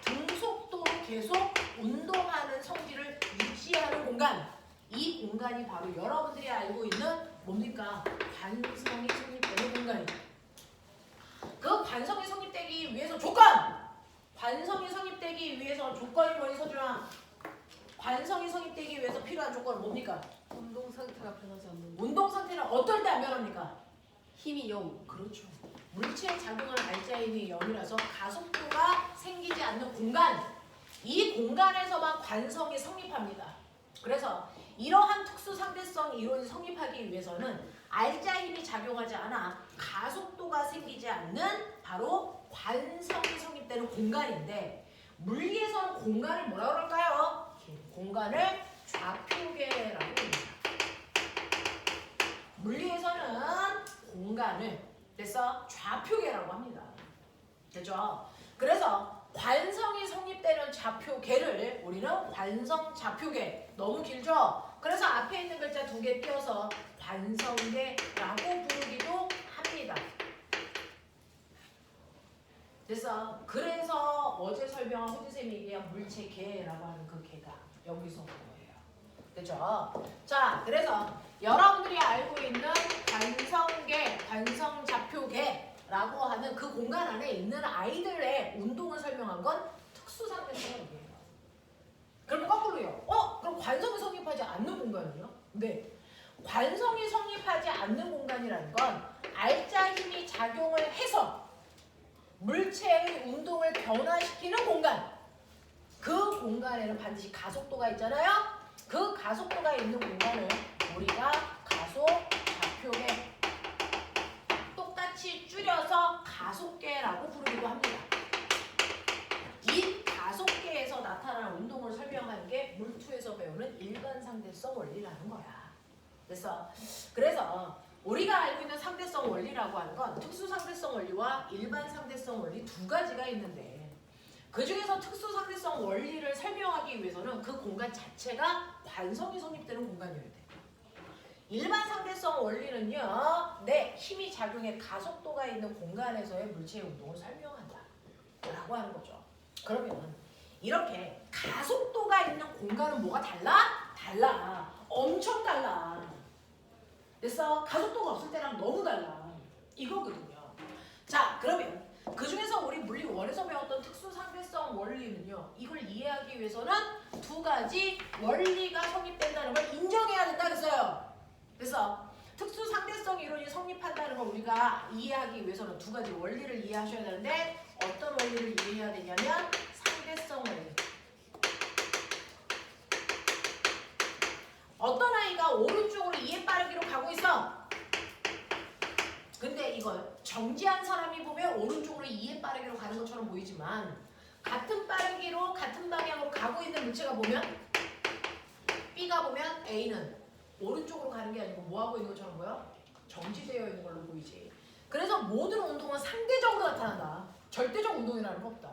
등속도로 계속 운동하는 성질을 유지하는 공간. 이 공간이 바로 여러분들이 알고 있는 뭡니까? 관성이 성립되는 공간이에요. 그 관성이 성립되기 위해서 조건! 관성이 성립되기 위해서 조건이 뭐니 서준아? 관성이 성립되기 위해서 필요한 조건은 뭡니까? 운동 상태가 변하지 않는. 운동 상태는 어떨 때 안 변합니까? 힘이 0. 그렇죠. 물체에 작용하는 알자힘이 0이라서 가속도가 생기지 않는 공간. 이 공간에서만 관성이 성립합니다. 그래서 이러한 특수 상대성 이론이 성립하기 위해서는 알자힘이 작용하지 않아 가속도가 생기지 않는 바로 관성이 성립되는 공간인데 물리에서는 공간을 뭐라고 그럴까요? 공간을 좌표계라고 합니다. 물리에서는 공간을 그래서 좌표계라고 합니다. 됐죠? 그래서 관성이 성립되는 좌표계를 우리는 관성 좌표계. 너무 길죠? 그래서 앞에 있는 글자 두 개 띄어서 관성계라고 부르기도 합니다. 됐어. 그래서 어제 설명한 호주쌤이 얘기한 물체계라고 하는 그 개가 여기서 온 거예요. 그죠? 자, 그래서 여러분들이 알고 있는 관성계, 관성좌표계라고 하는 그 공간 안에 있는 아이들의 운동을 설명한 건 특수상대성이에요. 그럼 거꾸로요. 그럼 관성이 성립하지 않는 공간이요? 네. 관성이 성립하지 않는 공간이라는 건 알짜 힘이 작용을 해서 물체의 운동을 변화시키는 공간. 그 공간에는 반드시 가속도가 있잖아요. 그 가속도가 있는 공간을 우리가 가속좌표계, 똑같이 줄여서 가속계라고 부르기도 합니다. 이 가속계에서 나타나는 운동을 설명하는 게 물투에서 배우는 일반상대성 원리라는 거야. 그래서 우리가 알고 있는 상대성 원리라고 하는 건 특수상대성 원리와 일반상대성 원리 두 가지가 있는데, 그 중에서 특수상대성 원리를 설명하기 위해서는 그 공간 자체가 관성이 성립되는 공간이어야 돼. 일반상대성 원리는요, 힘이 작용해 가속도가 있는 공간에서의 물체의 운동을 설명한다 라고 하는 거죠. 그러면 이렇게 가속도가 있는 공간은 뭐가 달라? 달라. 엄청 달라. 그래서 가속도가 없을 때랑 너무 달라. 이거거든요. 자, 그러면 그 중에서 우리 물리 1에서 배웠던 특수상대성 원리는요, 이걸 이해하기 위해서는 두 가지 원리가 성립된다는 걸 인정해야 된다 그랬어요. 그래서 특수상대성 이론이 성립한다는 걸 우리가 이해하기 위해서는 두 가지 원리를 이해하셔야 되는데, 어떤 원리를 이해해야 되냐면 상대성 원리. 어떤 아이가 오른쪽으로 2의 빠르기로 가고 있어. 근데 이걸 정지한 사람이 보면 오른쪽으로 2의 빠르기로 가는 것처럼 보이지만, 같은 빠르기로 같은 방향으로 가고 있는 물체가 보면, B가 보면 A는 오른쪽으로 가는 게 아니고 뭐 하고 있는 것처럼 보여? 정지되어 있는 걸로 보이지. 그래서 모든 운동은 상대적으로 나타난다. 절대적 운동이라는 거 없다.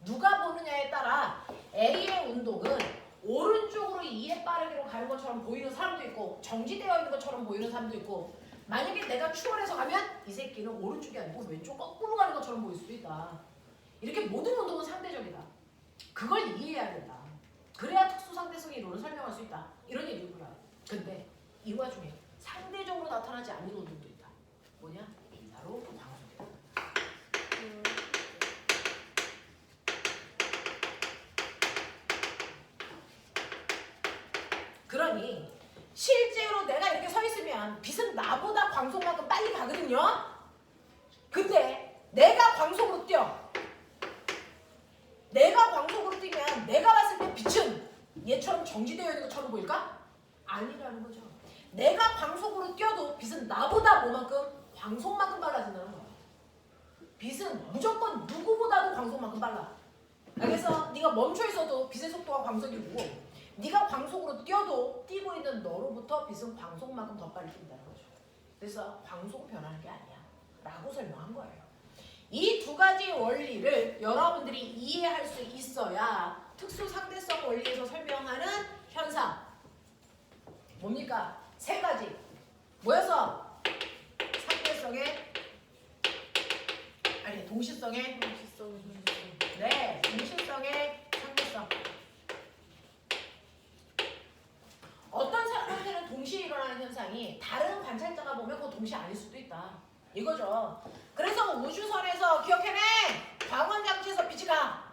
누가 보느냐에 따라 A의 운동은 오른쪽으로 2의 빠르기로 가는 것처럼 보이는 사람도 있고, 정지되어 있는 것처럼 보이는 사람도 있고, 만약에 내가 추월해서 가면 이 새끼는 오른쪽이 아니고 왼쪽 거꾸로 가는 것처럼 보일 수도 있다. 이렇게 모든 운동은 상대적이다. 그걸 이해해야 된다. 그래야 특수상대성 이론을 설명할 수 있다. 이런 얘기구나. 근데 이 와중에 상대적으로 나타나지 않는 운동도 있다. 뭐냐? 바로 광속이다. 그러니 실제로 내가 이렇게 서 있으면 빛은 나보다 광속만큼 빨리 가거든요. 근데 내가 광속으로 뛰어. 내가 광속으로 뛰면 내가 봤을 때 빛은 얘처럼 정지되어 있는 것처럼 보일까? 아니라는 거죠. 내가 광속으로 뛰어도 빛은 나보다 뭐만큼? 광속만큼 빨라진다는 거야. 빛은 무조건 누구보다도 광속만큼 빨라. 그래서 네가 멈춰 있어도 빛의 속도가 광속이고, 네가 광속으로 뛰어도 뛰고 있는 너로부터 빛은 광속만큼 더 빨리 뛴다는 거죠. 그래서 광속은 변하는 게 아니야 라고 설명한 거예요. 이 두 가지 원리를 여러분들이 이해할 수 있어야 특수상대성 원리에서 설명하는 현상, 뭡니까? 세 가지 모여서 상대성의, 아니 동시성의, 네, 동시성의 상대성. 어떤 사람한테는 동시에 일어나는 현상이 다른 관찰자가 보면 그거 동시에 아닐 수도 있다. 이거죠. 그래서 우주선에서 기억해내! 광원장치에서 빛이 가.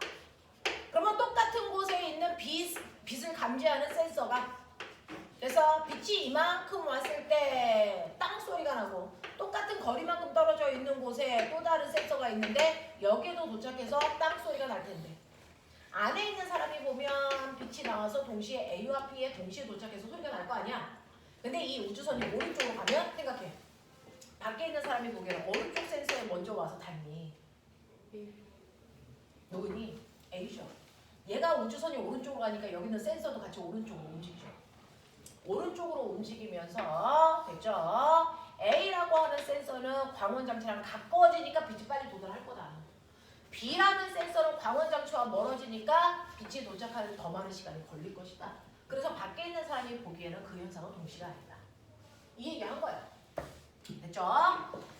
그러면 똑같은 곳에 있는 빛을 감지하는 센서가, 그래서 빛이 이만큼 왔을 때 땅 소리가 나고, 똑같은 거리만큼 떨어져 있는 곳에 또 다른 센서가 있는데 여기에도 도착해서 땅 소리가 날 텐데, 안에 있는 사람이 보면 빛이 나와서 동시에 A와 B에 동시에 도착해서 소리가 날 거 아니야. 근데 이 우주선이 오른쪽으로 가면 생각해. 밖에 있는 사람이 보기에는 오른쪽 센서에 먼저 와서 닿니? 누구니? A죠. 얘가 우주선이 오른쪽으로 가니까 여기는 센서도 같이 오른쪽으로 움직이죠. 오른쪽으로 움직이면서, 됐죠? A라고 하는 센서는 광원장치랑 가까워지니까 빛이 빨리 도달할 거다. B라는 센서는 광원장치와 멀어지니까 빛이 도착하는 더 많은 시간이 걸릴 것이다. 그래서 밖에 있는 사람이 보기에는 그 현상은 동시가 아니다. 이 얘기 한 거야. 됐죠?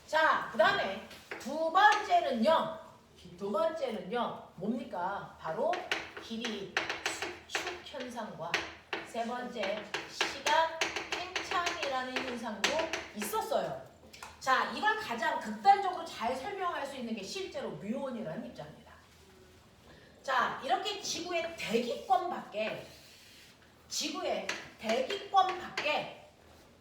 자, 그 다음에 두 번째는요. 두 번째는요. 뭡니까? 바로 길이 수축 현상과 세 번째 시간 팽창이라는 현상도 있었어요. 자, 이걸 가장 극단적으로 잘 설명할 수 있는 게 실제로 뮤온이라는 입자입니다. 자, 이렇게 지구의 대기권 밖에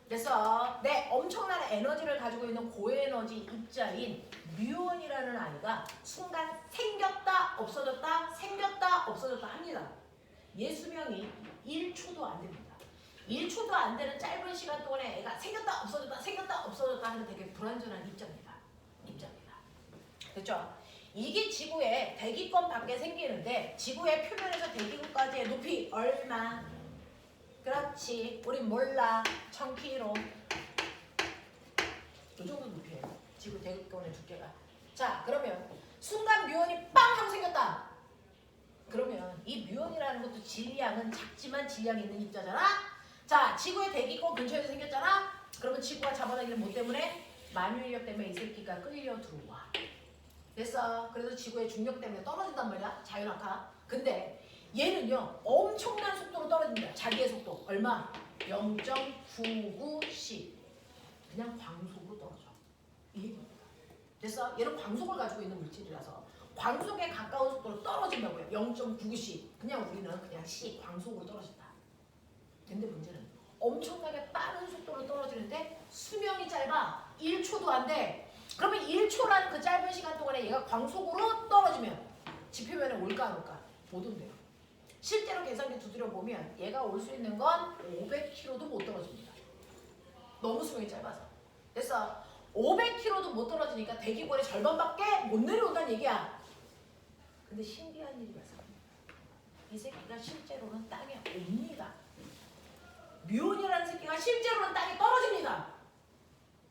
그래서 엄청난 에너지를 가지고 있는 고에너지 입자인 뮤온이라는 아이가 순간 생겼다 없어졌다 생겼다 없어졌다 합니다. 얘 수명이 1초도 안 됩니다. 1초도 안 되는 짧은 시간 동안에 애가 생겼다 없어졌다 하는 되게 불완전한 입자입니다. 됐죠? 이게 지구의 대기권 밖에 생기는데 지구의 표면에서 대기권까지의 높이 얼마? 그렇지. 우린 몰라. 1000km. 이 정도 높이에요. 지구 대기권의 두께가. 자, 그러면 순간 뮤온이 빵 하고 생겼다. 그러면 이 뮤온이라는 것도 질량은 작지만 질량이 있는 입자잖아. 자, 지구의 대기권 근처에서 생겼잖아. 그러면 지구가 잡아당기는 뭐 때문에? 만유인력 때문에 이 새끼가 끌려 들어와. 됐어. 그래서 지구의 중력 때문에 떨어진단 말이야. 자유낙하. 근데 얘는요 엄청난 속도로 떨어집니다. 자기의 속도 얼마? 0.99c. 그냥 광속으로 떨어져. 이 얘기입니다. 됐어? 얘는 광속을 가지고 있는 물질이라서 광속에 가까운 속도로 떨어진다고요. 0.99c. 그냥 우리는 그냥 c 광속으로 떨어진다. 근데 문제는 엄청나게 빠른 속도로 떨어지는데 수명이 짧아. 1초도 안 돼. 그러면 1초라는 그 짧은 시간 동안에 얘가 광속으로 떨어지면 지표면에 올까 안 올까? 못 온대요. 실제로 계산기 두드려 보면 얘가 올 수 있는 건 500km도 못 떨어집니다. 너무 수명이 짧아서. 됐어. 500km도 못 떨어지니까 대기권의 절반밖에 못 내려온다는 얘기야. 근데 신기한 일이 발생합니다. 이 새끼가 실제로는 땅에 옵니다. 뮤온이라는 새끼가 실제로는 땅에 떨어집니다.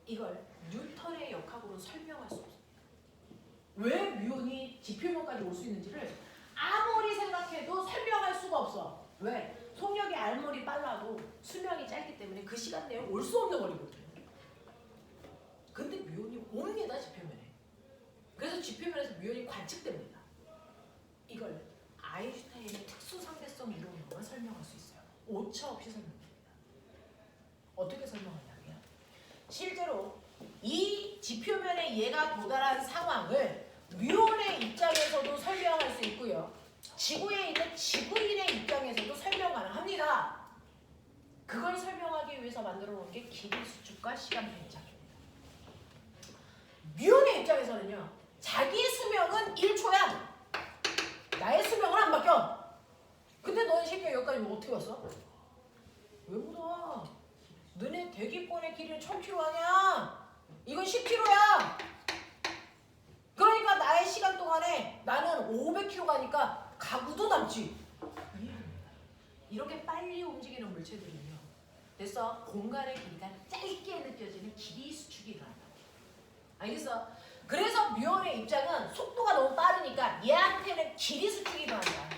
이걸 뉴턴의 역학으로 설명할 수 없습니다. 왜 뮤온이 지표면까지 올 수 있는지를 아무리 생각해도 설명할 수가 없어. 왜? 속력이 아무리 빨라도 수명이 짧기 때문에 그 시간 내에 올 수 없는 거리거든요. 근데 뮤온이 옵니다, 지표면에. 그래서 지표면에서 뮤온이 관측됩니다. 이걸 아인슈타인의 특수상대성 이론으로만 설명할 수 있어요. 오차 없이 설명됩니다. 어떻게 설명하냐면 실제로 이 지표면에 얘가 도달한 상황을 뮤온의 입장에서도 설명할 수 있고요. 지구에 있는 지구인의 입장에서도 설명 가능합니다. 그걸 설명하기 위해서 만들어 놓은 게 길이 수축과 시간 팽창입니다. 뮤온의 입장에서는요. 자기 수명은 1초야. 나의 수명은 안 바뀌어. 근데 너희 새끼가 여기까지 어떻게 왔어? 왜 못 와? 너네 대기권의 길이는 1000km 아니야? 이건 10km야. 그러니까 나의 시간 동안에 나는 500km 가니까 가구도 남지. 이렇게 빨리 움직이는 물체들은요. 그래서 공간의 길이가 짧게 느껴지는 길이 수축이 일어난다. 알겠어? 그래서 뮤온의 입장은 속도가 너무 빠르니까 얘한테는 길이 수축이 일어난다.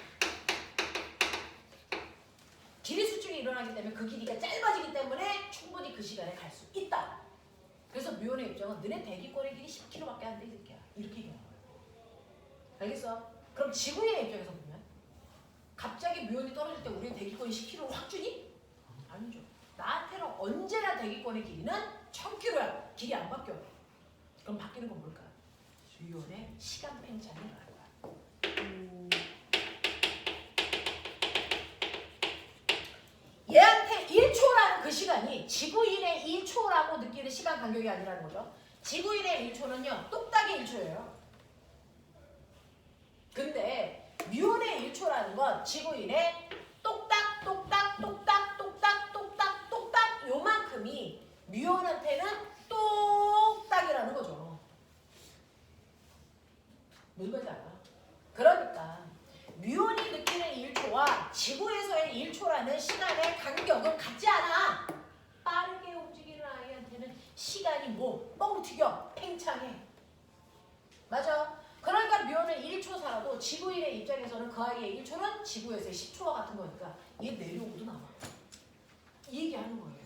길이 수축이 일어나기 때문에 그 길이가 짧아지기 때문에 충분히 그 시간에 갈 수 있다. 그래서 뮤온의 입장은 너네 대기권의 길이 10km밖에 안 돼, 이렇게 얘기하는 거야. 알겠어? 그럼 지구인의 입장에서 보면 갑자기 뮤온이 떨어질 때 우리는 대기권이 10km로 확 주니? 아니죠. 나한테는 언제나 대기권의 길이는 1000km야. 길이 안 바뀌어. 그럼 바뀌는 건 뭘까? 뮤온의 시간 팽창이 일어날 거야. 얘한테 1초라는 그 시간이 지구인의 1초라고 느끼는 시간 간격이 아니라는 거죠. 지구인의 1초는요. 똑딱이 1초예요. 근데 뮤온의 1초라는 건 지구인의 똑딱 똑딱 똑딱 똑딱 똑딱 똑딱 요만큼이 뮤온한테는 똑딱이라는 거죠. 무슨 말인지 알아? 그러니까 뮤온이 느끼는 1초와 지구에서의 1초라는 시간의 간격은 같지 않아. 빠르게 움직이는 아이한테는 시간이 뭐 뻥 튀겨 팽창해. 맞아. 그러니까 뮤온은 1초 살아도 지구인의 입장에서는 그 아이의 1초는 지구에서의 10초와 같은 거니까 얘 내려오고도 남아. 이 얘기하는 거예요.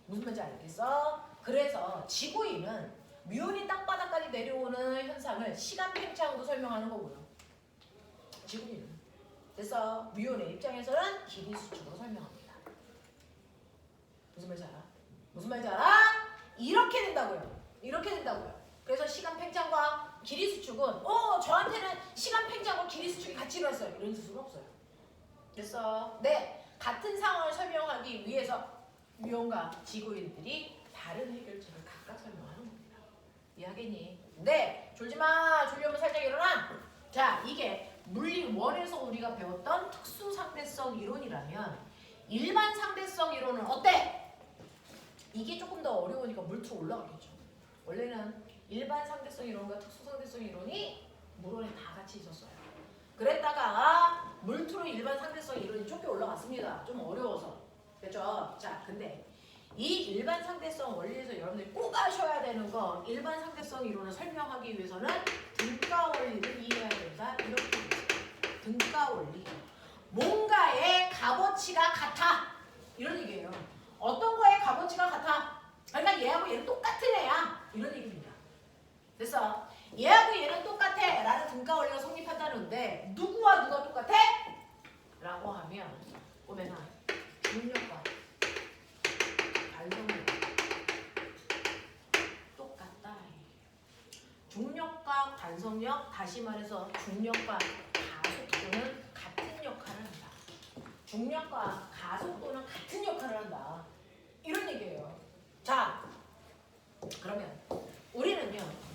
무슨 말인지 알겠어? 그래서 지구인은 미온이 땅바닥까지 내려오는 현상을 시간 팽창으로 설명하는 거고요. 지구미는. 그래서 미온의 입장에서는 길이 수축으로 설명합니다. 무슨 말인지 알아? 무슨 말인지 알아? 이렇게 된다고요. 이렇게 된다고요. 그래서 시간 팽창과 길이 수축은 저한테는 시간 팽창과 길이 수축이 같이 일어났어요. 이런 수는 없어요. 그래서 네, 같은 상황을 설명하기 위해서 미온과 지구인들이 다른 해결책을 각각 설명하는 겁니다. 이해하겠니? 네, 졸지마. 졸려면 살짝 일어나. 자, 이게 물리 1에서 우리가 배웠던 특수 상대성 이론이라면 일반 상대성 이론은 어때? 이게 조금 더 어려우니까 물투 올라가겠죠. 원래는 일반 상대성 이론과 특수 상대성 이론이 물원에 다 같이 있었어요. 그랬다가 물투로 일반 상대성 이론이 좁게 올라갔습니다. 좀 어려워서. 그렇죠? 자, 근데 이 일반 상대성 원리에서 여러분들이 꼭 아셔야 되는 거, 일반 상대성 이론을 설명하기 위해서는 등가 원리를 이해해야 된다. 이렇게 돼 있어요. 등가 원리. 뭔가의 값어치가 같아. 이런 얘기예요. 어떤 거의 값어치가 같아. 그러니까 얘하고 얘는 똑같은 애야. 이런 얘기입니다. 그래서 얘하고 얘는 똑같아 라는 등가 원리가 성립한다는데 누구와 누가 똑같아? 라고 하면 보면은 중력과 반성력 똑같다. 중력과 반성력, 다시 말해서 중력과 가속도는 같은 역할을 한다. 중력과 가속도는 같은 역할을 한다. 이런 얘기예요. 자, 그러면 우리는요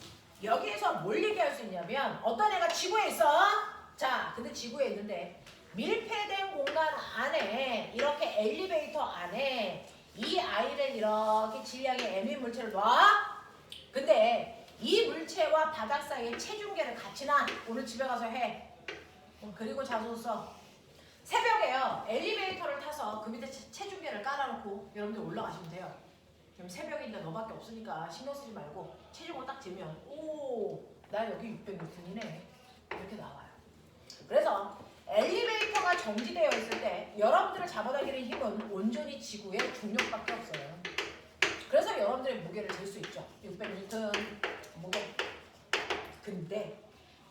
여기에서 뭘 얘기할 수 있냐면 어떤 애가 지구에 있어. 자, 근데 지구에 있는데 밀폐된 공간 안에 이렇게 엘리베이터 안에 이 아이를 이렇게 질량의 m의 물체를 놔. 근데 이 물체와 바닥 사이에 체중계를 같이 놔. 오늘 집에 가서 해. 그리고 자소 써. 새벽에요. 엘리베이터를 타서 그 밑에 체중계를 깔아놓고 여러분들 올라가시면 돼요. 그럼 새벽인데 너밖에 없으니까 신경 쓰지 말고 체중을 딱 재면 나 여기 600N이네. 이렇게 나와요. 그래서 엘리베이터가 정지되어 있을 때 여러분들을 잡아당기는 힘은 온전히 지구의 중력밖에 없어요. 그래서 여러분들의 무게를 잴 수 있죠. 600N 무게. 근데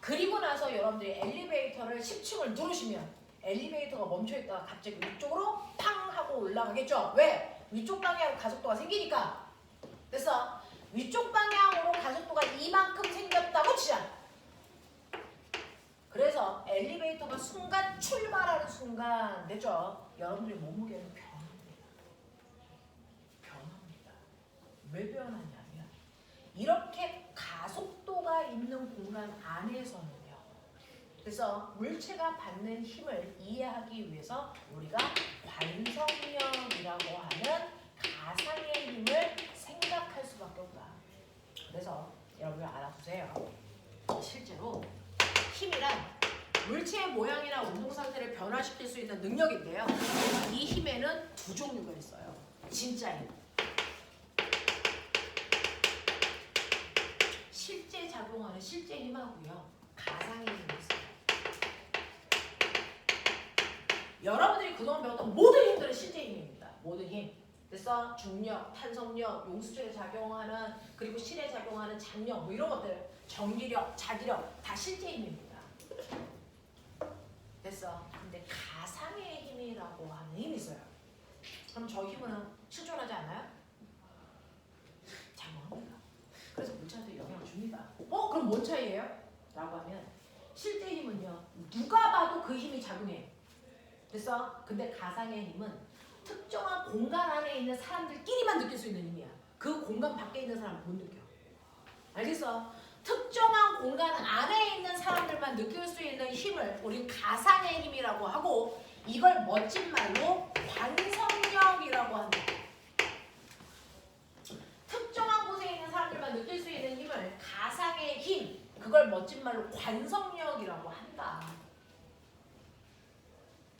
그리고 나서 여러분들이 엘리베이터를 10층을 누르시면 엘리베이터가 멈춰있다가 갑자기 위쪽으로 팡 하고 올라가겠죠. 왜? 위쪽 방향으로 가속도가 생기니까. 그래서 위쪽 방향으로 가속도가 이만큼 생겼다고 치자. 그래서 엘리베이터가 순간 출발하는 순간 되죠. 여러분들의 몸무게는 변합니다. 변합니다. 왜 변하냐면 이렇게 가속도가 있는 공간 안에서는요. 그래서 물체가 받는 힘을 이해하기 위해서 우리가 관성력이라고 하는 가상의 힘을 생각할 수밖에 없다. 그래서 여러분 알아두세요. 실제로 힘이란 물체의 모양이나 운동 상태를 변화시킬 수 있는 능력인데요. 이 힘에는 두 종류가 있어요. 진짜 힘. 실제 작용하는 실제 힘하고요. 가상의 힘이 있어요. 여러분들이 그동안 배웠던 모든 힘들은 실제 힘입니다. 모든 힘. 그래서 중력, 탄성력, 용수철에 작용하는 그리고 실에 작용하는 장력 뭐 이런 것들 전기력, 자기력 다 실제 힘입니다. 됐어. 근데 가상의 힘이라고 하는 힘이 있어요. 그럼 저 힘은 실존하지 않아요? 작용합니다. 그래서 물체한테 영향을 줍니다. 그럼 뭔 차이예요? 라고 하면 실제 힘은요. 누가 봐도 그 힘이 작용해. 됐어? 근데 가상의 힘은 특정한 공간 안에 있는 사람들끼리만 느낄 수 있는 힘이야. 그 공간 밖에 있는 사람은 못 느껴. 알겠어? 특정한 공간 안에 있는 사람들만 느낄 수 있는 힘을 우린 가상의 힘이라고 하고 이걸 멋진 말로 관성력이라고 한다. 특정한 곳에 있는 사람들만 느낄 수 있는 힘을 가상의 힘, 그걸 멋진 말로 관성력이라고 한다.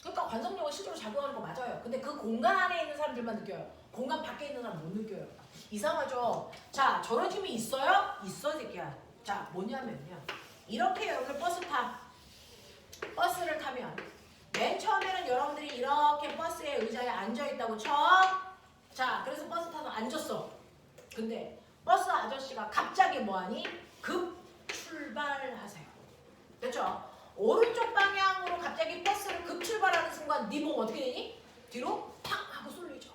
그러니까 관성력은 실제로 작용하는 거 맞아요. 근데 그 공간 안에 있는 사람들만 느껴요. 공간 밖에 있는 사람 못 느껴요. 이상하죠? 자, 저런 힘이 있어요? 있어, 새끼야. 자, 뭐냐면요. 이렇게 여러분들 버스 타. 버스를 타면 맨 처음에는 여러분들이 이렇게 버스의 의자에 앉아있다고 쳐. 자, 그래서 버스 타서 앉았어. 근데 버스 아저씨가 갑자기 뭐하니? 급 출발하세요. 됐죠? 오른쪽 방향으로 갑자기 버스를 급 출발하는 순간 네 몸 어떻게 되니? 뒤로 팍 하고 쏠리죠.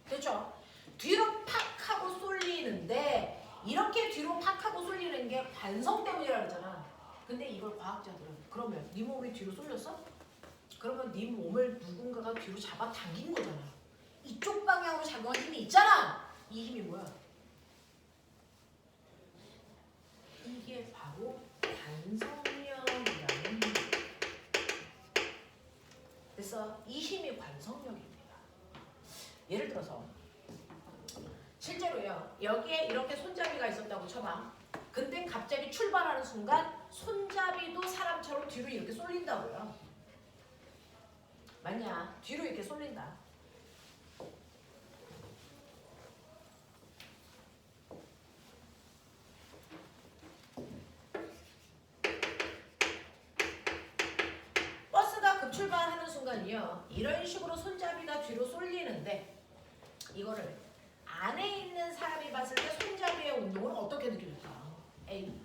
됐죠? 뒤로 팍 하고 쏠리는데 이렇게 뒤로 팍 하고 쏠리는 게 관성 때문이라고 했잖아. 근데 이걸 과학자들은 그러면 네 몸이 뒤로 쏠렸어? 그러면 네 몸을 누군가가 뒤로 잡아 당긴 거잖아. 이쪽 방향으로 작용한 힘이 있잖아. 이 힘이 뭐야? 이게 바로 관성력이라는 힘이에요. 그래서 이 힘이 관성력입니다. 예를 들어서 실제로요. 여기에 이렇게 손잡이가 있었다고 쳐봐. 근데 갑자기 출발하는 순간 손잡이도 사람처럼 뒤로 이렇게 쏠린다고요. 맞냐? 뒤로 이렇게 쏠린다. 버스가 급출발하는 순간이요. 이런 식으로 손잡이가 뒤로 쏠리는데 이거를 안에 있는 사람이 봤을 때 손잡이의 운동을 어떻게 느껴질까? A.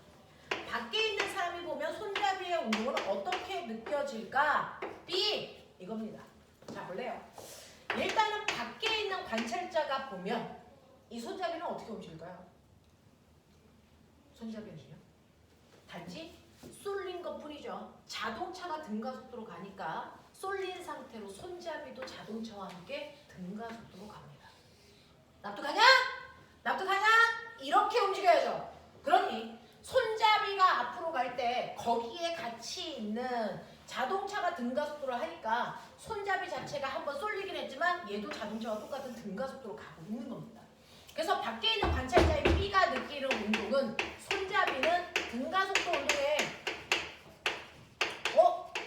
밖에 있는 사람이 보면 손잡이의 운동은 어떻게 느껴질까? B. 이겁니다. 자, 볼래요? 일단은 밖에 있는 관찰자가 보면 이 손잡이는 어떻게 움직일까요? 손잡이는요? 단지 쏠린 것뿐이죠. 자동차가 등가속도로 가니까 쏠린 상태로 손잡이도 자동차와 함께 등가속도로 갑니다. 납득하냐? 납득하냐? 이렇게 움직여야죠. 그러니 손잡이가 앞으로 갈 때 거기에 같이 있는 자동차가 등가속도를 하니까 손잡이 자체가 한번 쏠리긴 했지만 얘도 자동차와 똑같은 등가속도로 가고 있는 겁니다. 그래서 밖에 있는 관찰자의 B가 느끼는 운동은 손잡이는 등가속도 운동에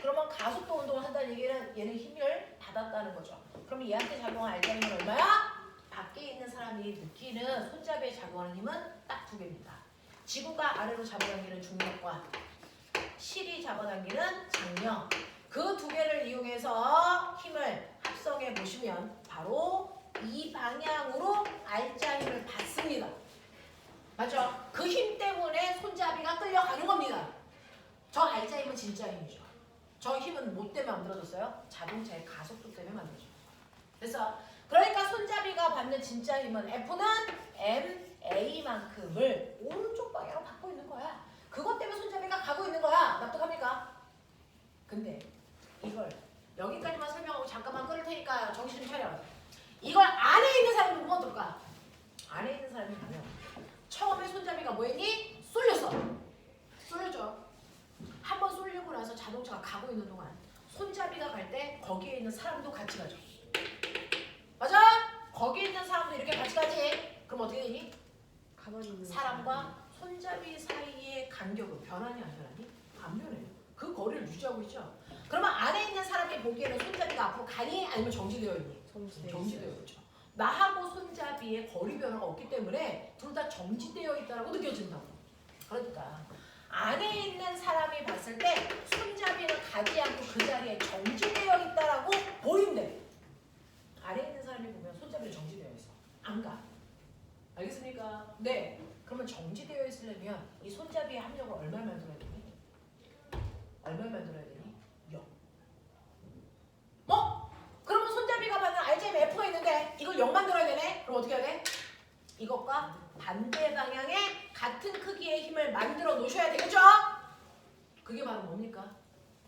그러면 가속도 운동을 한다는 얘기는 얘는 힘을 받았다는 거죠. 그럼 얘한테 작용한 알자의 힘은 얼마야? 밖에 있는 사람이 느끼는 손잡이에 작용하는 힘은 딱 두 개입니다. 지구가 아래로 잡아당기는 중력과 실이 잡아당기는 장력. 그 두 개를 이용해서 힘을 합성해 보시면 바로 이 방향으로 알자 힘을 받습니다. 맞죠? 그 힘 때문에 손잡이가 끌려가는 겁니다. 저 알자 힘은 진짜 힘이죠. 저 힘은 뭐 때문에 만들어졌어요? 자동차의 가속도 때문에 만들어졌어요. 그래서 그러니까 손잡이가 받는 진짜 힘은 F는 MA만큼을 오른쪽 방향으로 받고 있는 거야. 그것 때문에 손잡이가 가고 있는 거야. 납득합니까? 근데 이걸 여기까지만 설명하고 잠깐만 끊을 테니까 정신 좀 차려. 이걸 안에 있는 사람이 보면 어떨까? 안에 있는 사람이 가면 처음에 손잡이가 뭐했니? 쏠렸어. 쏠렸죠. 한번 쏠리고 나서 자동차가 가고 있는 동안 손잡이가 갈 때 거기에 있는 사람도 같이 가죠. 맞아? 거기에 있는 사람도 이렇게 같이 가지. 그럼 어떻게 되니? 가만히 있는 사람과 손잡이 사이의 간격은 변하니 안 변하니? 안 변해요. 그 거리를 유지하고 있죠. 그러면 안에 있는 사람이 보기에는 손잡이가 앞으로 가니 아니면 정지되어 있니? 정지되어 있죠. 나하고 손잡이의 거리 변화가 없기 때문에 둘 다 정지되어 있다고 느껴진다고. 그러니까 안에 있는 사람이 봤을 때 손잡이는 가지 않고 그 자리에 정지되어 있다라고 보인대. 안에 있는 사람이 보면 손잡이는 정지되어 있어. 안 가. 알겠습니까? 네. 그러면 정지되어 있으려면 이 손잡이의 합력을 얼마를 만들어야 되니? 얼마를 만들어야 되니? 0. 그러면 손잡이가 받는 RGM F가 있는데 이걸 0 만들어야 되네? 그럼 어떻게 해야 돼? 이것과 반대 방향의 같은 크기의 힘을 만들어 놓으셔야 되겠죠? 그게 바로 뭡니까?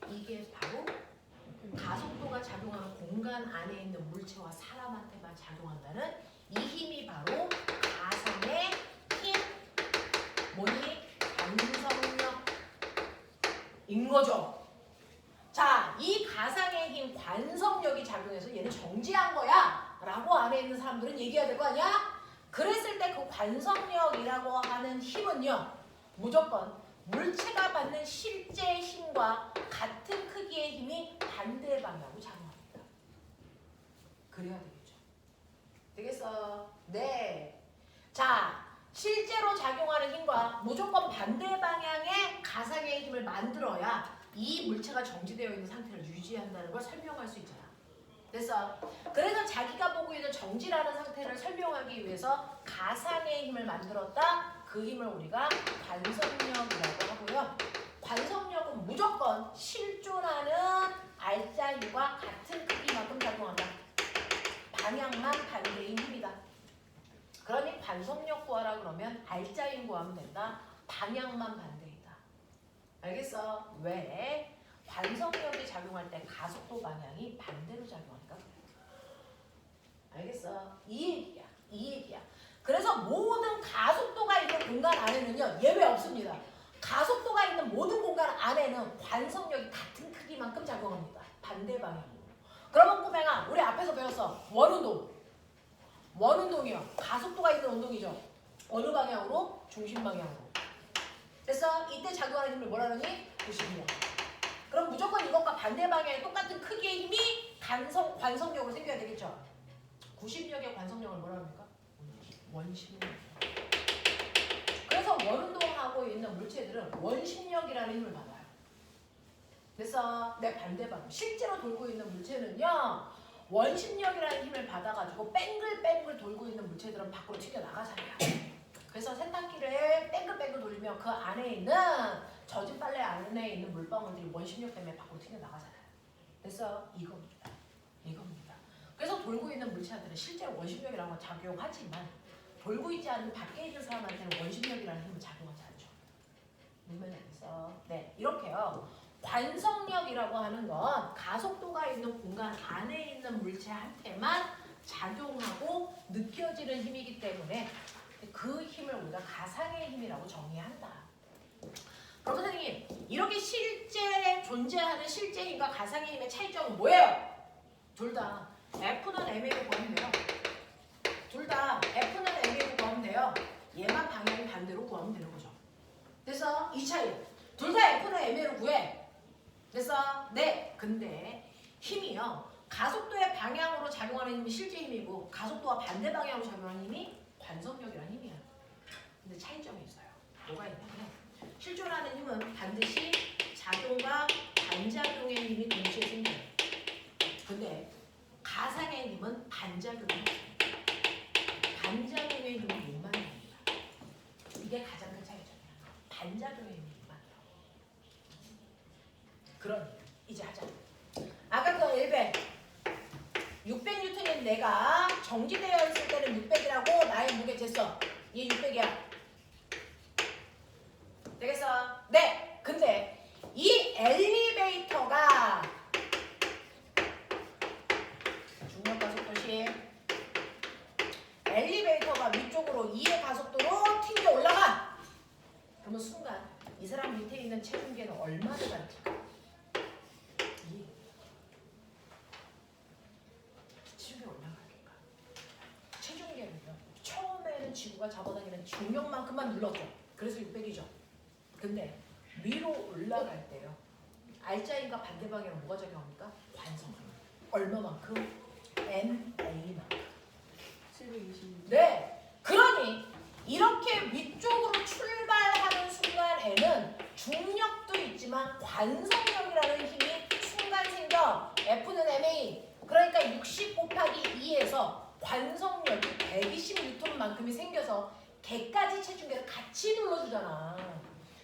이게 바로 가속도가 작용하는 공간 안에 있는 물체와 사람한테만 작용한다는 이 힘이 바로 가상의 힘, 뭐니? 관성력인 거죠. 자, 이 가상의 힘, 관성력이 작용해서 얘는 정지한 거야 라고 안에 있는 사람들은 얘기해야 될 거 아니야? 그랬을 때 그 관성력이라고 하는 힘은요, 무조건 물체가 받는 실제 힘과 같은 크기의 힘이 반대 방향으로 작용합니다. 그래야 되겠죠. 되겠어? 네. 자, 실제로 작용하는 힘과 무조건 반대 방향의 가상의 힘을 만들어야 이 물체가 정지되어 있는 상태를 유지한다는 걸 설명할 수 있잖아. 됐어? 그래서 자기가 보고 있는 정지라는 상태를 설명하기 위해서 가상의 힘을 만들었다. 그 힘을 우리가 관성력이라고 하고요. 관성력은 무조건 실존하는 알짜인과 같은 크기만큼 작용한다. 방향만 반대인 힘이다. 그러니 관성력 구하라 그러면 알짜인 구하면 된다. 방향만 반대이다. 알겠어? 왜? 관성력이 작용할 때 가속도 방향이 반대로 작용하니까 그래. 알겠어? 이 얘기야. 이 얘기야. 그래서 모든 가속도가 있는 공간 안에는요. 예외 없습니다. 가속도가 있는 모든 공간 안에는 관성력이 같은 크기만큼 작용합니다. 반대 방향으로. 그러면 꼬맹아 우리 앞에서 배웠어. 원운동. 원운동이요. 가속도가 있는 운동이죠. 어느 방향으로? 중심 방향으로. 그래서 이때 작용하는 힘을 뭐라 그러니? 90력. 그럼 무조건 이것과 반대 방향에 똑같은 크기의 힘이 관성력으로 생겨야 되겠죠. 90력의 관성력을 뭐라 합니까? 원심력. 그래서 원운동하고 있는 물체들은 원심력이라는 힘을 받아요. 그래서 내 반대 방향. 실제로 돌고 있는 물체는요. 원심력이라는 힘을 받아가지고 뺑글뺑글 돌고 있는 물체들은 밖으로 튀겨나가잖아요. 그래서 세탁기를 뺑글뺑글 돌리면 그 안에 있는 젖은 빨래 안에 있는 물방울들이 원심력 때문에 밖으로 튀겨나가잖아요. 그래서 이겁니다. 이겁니다. 그래서 돌고 있는 물체들은 실제로 원심력이라는 건 작용하지만 돌고 있지 않은 밖에 있는 사람한테는 원심력이라는 힘은 작용하지 않죠. 무슨 말이겠어? 네, 이렇게요. 관성력이라고 하는 건 가속도가 있는 공간 안에 있는 물체한테만 작용하고 느껴지는 힘이기 때문에 그 힘을 우리가 가상의 힘이라고 정의한다. 그럼 선생님, 이렇게 실제 존재하는 실제 힘과 가상의 힘의 차이점은 뭐예요? 둘 다 F는 M으로 구하면 돼요. 둘 다 F는 M으로 구하면 돼요. 얘만 방향이 반대로 구하면 되는 거죠. 그래서 이 차이. 둘 다 F는 M으로 구해. 그래서 네, 근데 힘이요. 가속도의 방향으로 작용하는 힘이 실제 힘이고 가속도와 반대 방향으로 작용하는 힘이 관성력이라는 힘이야. 근데 차이점이 있어요. 뭐가 있냐면 실존하는 힘은 반드시 작용과 반작용의 힘이 동시에 생겨요. 근데 가상의 힘은 반작용이 없습니다. 반작용의 힘은 힘만 나옵니다. 이게 가장 큰 차이점이야. 반작용의 힘이 힘만 나와. 그러니 이제 하자. 아까 그 100 600N인 내가 정지되어 있을 때는 600이라고 나의 무게 쟀어. 얘 600이야. 되겠어? 네. 근데 이 엘리베이터가 중력 가속도시 엘리베이터가 위쪽으로 2의 가속도로 튕겨 올라가. 그러면 순간 이 사람 밑에 있는 체중계는 얼마나 갈까? 지구가 잡아당기는 중력만큼만 눌렀죠. 그래서 600이죠. 근데 위로 올라갈 때요. 알짜인과 반대 방향으로 뭐가 작용합니까? 관성력. 얼마만큼? NA만큼. 720. 네. 그러니 이렇게 위쪽으로 출발하는 순간에는 중력도 있지만 관성력이라는 힘이 순간 생겨. F는 MA. 그러니까 60 곱하기 2에서 관성력이 120N만큼이 생겨서 개까지 체중계를 같이 눌러주잖아.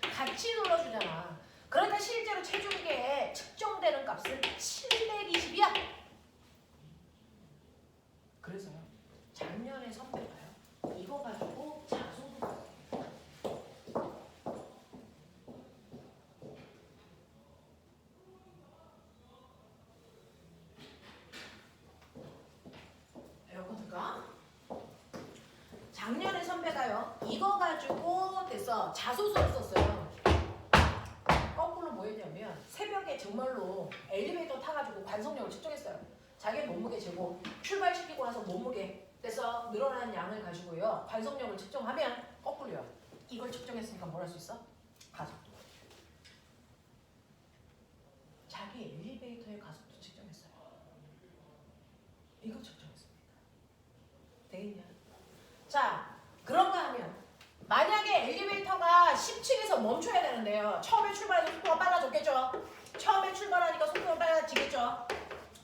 같이 눌러주잖아. 그러니까 실제로 체중계에 측정되는 값은 720이야. 그래서요. 작년에 선배가요. 이거 가지고 자소도 작년에 선배가요. 이거 가지고 됐어. 자소서를 썼어요. 거꾸로 뭐 했냐면 새벽에 정말로 엘리베이터 타가지고 관성력을 측정했어요. 자기 몸무게 재고 출발시키고 나서 몸무게 됐어. 늘어난 양을 가지고요. 관성력을 측정하면 거꾸로요. 이걸 측정했으니까 뭘 할 수 있어? 가속도. 자기 엘리베이터의 가속도 측정했어요. 이거 측정했습니다. 되겠냐? 자, 그런가 하면 만약에 엘리베이터가 10층에서 멈춰야 되는데요. 처음에 출발해서 속도가 빨라졌겠죠. 처음에 출발하니까 속도가 빨라지겠죠.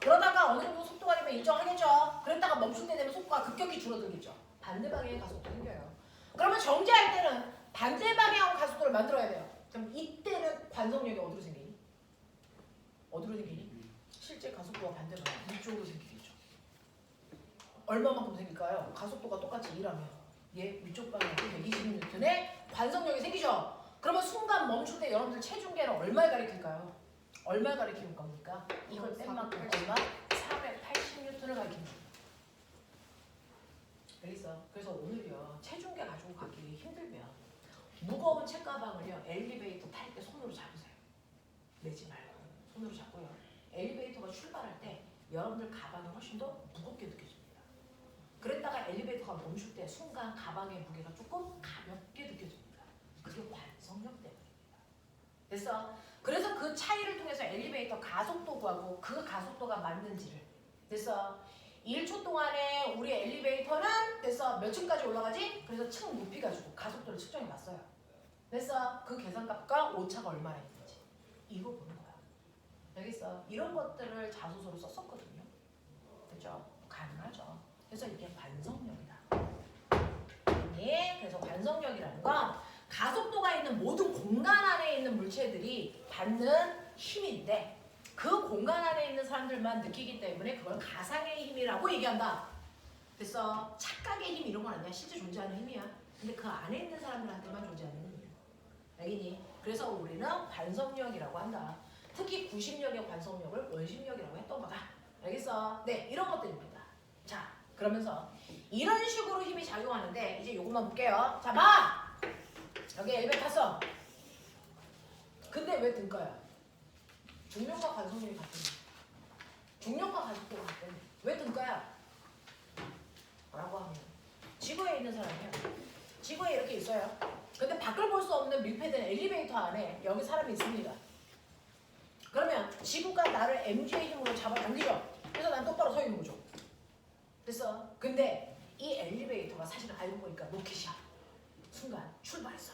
그러다가 어느 정도 속도가 되면 일정하겠죠. 그랬다가 멈출 때 되면 속도가 급격히 줄어들겠죠. 반대 방향의 가속도 생겨요. 그러면 정지할 때는 반대 방향 가속도를 만들어야 돼요. 그럼 이때는 관성력이 어디로 생기니? 어디로 생기니? 실제 가속도가 반대 방향 위쪽으로 생기겠죠. 얼마만큼 생길까요? 가속도가 똑같이 2라면 얘 위쪽 방향 120N의 관성력이 생기죠. 그러면 순간 멈출 때 여러분들 체중계는 얼마를 가리킬까요? 얼마 가리키는 겁니까? 이걸 뺀 만큼 얼마? 480N을 가리키는 겁니다. 알겠어? 그래서 오늘요 체중계 가지고 가기 힘들면 무거운 책가방을요 엘리베이터 탈 때 손으로 잡으세요. 내지 말고 손으로 잡고요. 엘리베이터가 출발할 때 여러분들 가방이 훨씬 더 무겁게 느껴집니다. 그랬다가 엘리베이터가 멈출 때 순간 가방의 무게가 조금 가볍게 느껴집니다. 그게 관성력 때문입니다. 됐어? 그래서 그 차이를 통해서 엘리베이터 가속도 구하고 그 가속도가 맞는지를 됐어? 1초 동안에 우리 엘리베이터는 됐어? 몇 층까지 올라가지? 그래서 층 높이 가지고 가속도를 측정해 봤어요. 됐어? 그 계산값과 오차가 얼마나 있는지 이거 보는 거야. 알겠어? 이런 것들을 자소서로 썼었거든요. 그죠? 가능하죠. 그래서 이게 관성력이다. 그래서 관성력이라는 건 가속도가 있는 모든 공간 안에 있는 물체들이 받는 힘인데 그 공간 안에 있는 사람들만 느끼기 때문에 그걸 가상의 힘이라고 얘기한다. 됐어? 착각의 힘 이런 건 아니야. 실제 존재하는 힘이야. 근데 그 안에 있는 사람들한테만 존재하는 힘이야. 알겠니? 그래서 우리는 관성력이라고 한다. 특히 구심력의 관성력을 원심력이라고 했던 거다. 알겠어? 네, 이런 것들입니다. 자, 그러면서 이런 식으로 힘이 작용하는데 이제 요것만 볼게요. 자, 봐! 여기 엘리베이터 탔어. 근데 왜 등가야? 중력과 관성력이 같은 거야. 중력과 가속도가 같은 왜 등가야? 라고 하면 지구에 있는 사람이야. 지구에 이렇게 있어요. 근데 밖을 볼 수 없는 밀폐된 엘리베이터 안에 여기 사람이 있습니다. 그러면 지구가 나를 mg의 힘으로 잡아당기죠. 그래서 난 똑바로 서 있는 거죠. 됐어? 근데 이 엘리베이터가 사실 알고 보니까 로켓이야. 순간 출발했어.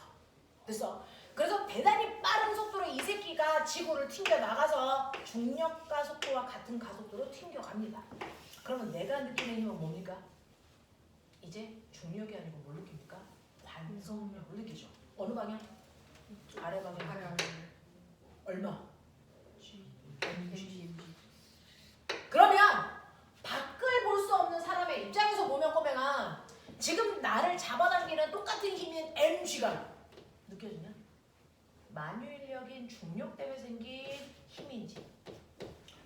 됐어? 그래서 대단히 빠른 속도로 이 새끼가 지구를 튕겨 나가서 중력과 속도와 같은 가속도로 튕겨갑니다. 그러면 내가 느끼는 힘은 뭡니까? 이제 중력이 아니고 뭘 느낍니까? 관성력을 느끼죠. 어느 방향? 아래 방향. 얼마? mg. 그러면 밖을 볼 수 없는 사람의 입장에서 보면 꼬맹아 지금 나를 잡아당기는 똑같은 힘인 mg가 느껴지냐? 만유인력인 중력 때문에 생긴 힘인지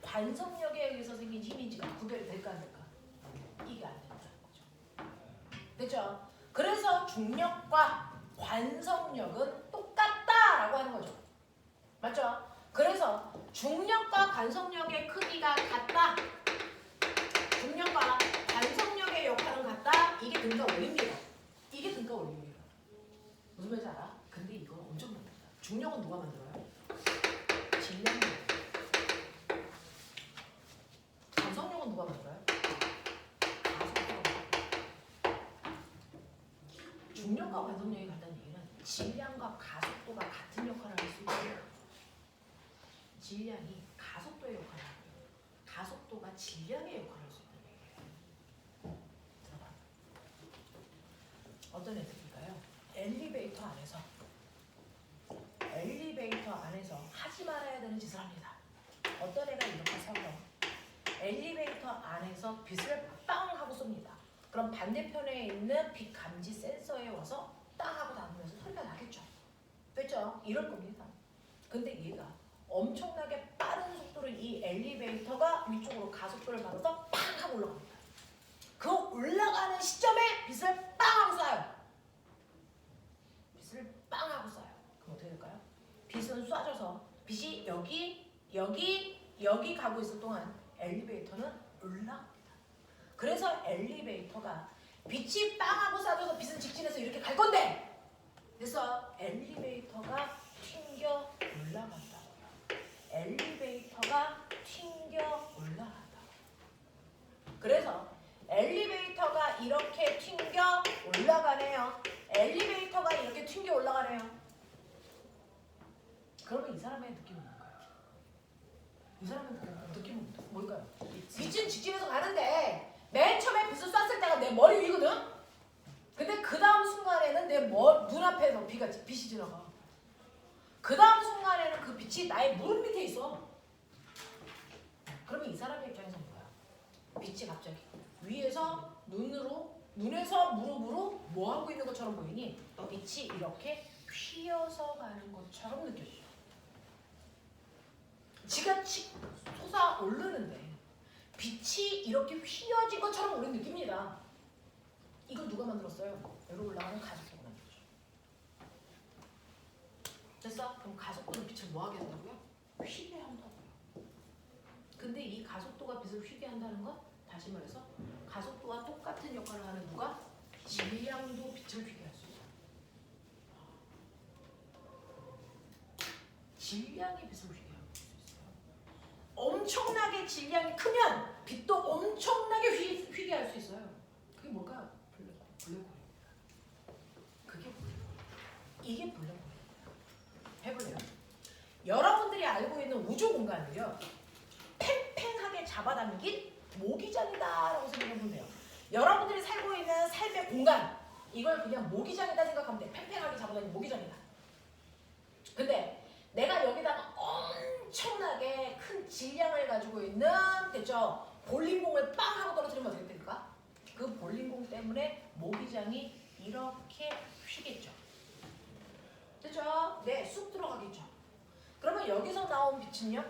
관성력에 의해서 생긴 힘인지가 구별이 될까 안 될까? 이게 안 된다는 거죠. 됐죠? 그래서 중력과 관성력은 똑같다라고 하는 거죠. 맞죠? 그래서 중력과 관성력의 크기가 같다. 중력과 관성력의 역할은 같다. 이게 등가 원리입니다. 이게 등가 원리입니다. 무슨 말인지 알아? 근데 이거 엄청 많다. 중력은 누가 만들어요? 질량이. 관성력은 누가 만들어요? 가속도가. 중력과 관성력이 같다는 얘기는 질량과 가속도가 같은 역할을 할 수 있어요. 질량이 가속도의 역할을 하고요. 가속도가 질량의 역할을 할 수 있다는 얘기예요. 들어봐. 어떤 애들일까요? 엘리베이터 안에서 하지 말아야 되는 짓을 합니다. 어떤 애가 이렇게 서서 엘리베이터 안에서 빛을 빵 하고 쏩니다. 그럼 반대편에 있는 빛 감지 센서에 와서 땅 하고 닿으면서 소리가 나겠죠. 됐죠? 이럴 겁니다. 근데 얘가 엄청나게 빠른 속도로 이 엘리베이터가 위쪽으로 가속도를 받아서 빵 하고 올라갑니다. 그 올라가는 시점에 빛을 빵 하고 쏴요. 빛을 빵 하고 쏴요. 그럼 어떻게 될까요? 빛은 쏴져서 빛이 여기 가고 있을 동안 엘리베이터는 올라갑니다. 그래서 엘리베이터가 빛이 빵 하고 쏴져서 빛은 직진해서 이렇게 갈 건데 그래서 엘리베이터가 튕겨 올라간다. 엘리베이터가 튕겨 올라간다. 그래서 엘리베이터가 이렇게 튕겨 올라가네요. 엘리베이터가 이렇게 튕겨 올라가네요. 그러면 이 사람의 느낌은 뭘까요? 이 사람의 느낌은 뭘까요? 빛은 직진해서 가는데 맨 처음에 빛을 쐈을 때가 내 머리 위거든? 지나가. 그 다음 순간에는 그 빛이 나의 무릎 밑에 있어. 그러면 이 사람의 입장에서 뭐야? 빛이 갑자기 위에서 눈에서 무릎으로 뭐 하고 있는 것처럼 보이니? 빛이 이렇게 휘어서 가는 것처럼 느껴져. 지가 솟아오르는데 빛이 이렇게 휘어진 것처럼 우리는 느낍니다. 이거 누가 만들었어요? 여기로 올라가는 가속도가 만들었죠. 됐어? 그럼 가속도는 빛을 뭐 하게 한다고요? 휘게 한다고요. 근데 이 가속도가 빛을 휘게 한다는 건 다시 말해서 가속도와 똑같은 역할을 하는 누가? 질량도 빛을 휘게 할 수 있어요. 질량이 빛을 휘게 할 수 있어요. 엄청나게 질량이 크면 빛도 엄청나게 휘게 할 수 있어요. 그게 뭘까요? 블랙홀입니다. 그게 블랙홀. 이게 블랙홀입니다. 해볼래요? 여러분들이 알고 있는 우주 공간을요. 팽팽하게 잡아당긴 모기장이다라고 생각해보면 돼요. 여러분들이 살고 있는 삶의 공간 이걸 그냥 모기장이다 생각하면 돼. 팽팽하게 잡아당긴 모기장이다. 근데 내가 여기다가 엄청나게 큰 질량을 가지고 있는 됐죠? 볼링공을 빵 하고 떨어뜨리면 어떻게 될까? 그 볼링공 때문에 모기장이 이렇게 휘겠죠. 됐죠? 네, 쑥 들어가겠죠. 그러면 여기서 나온 빛은요?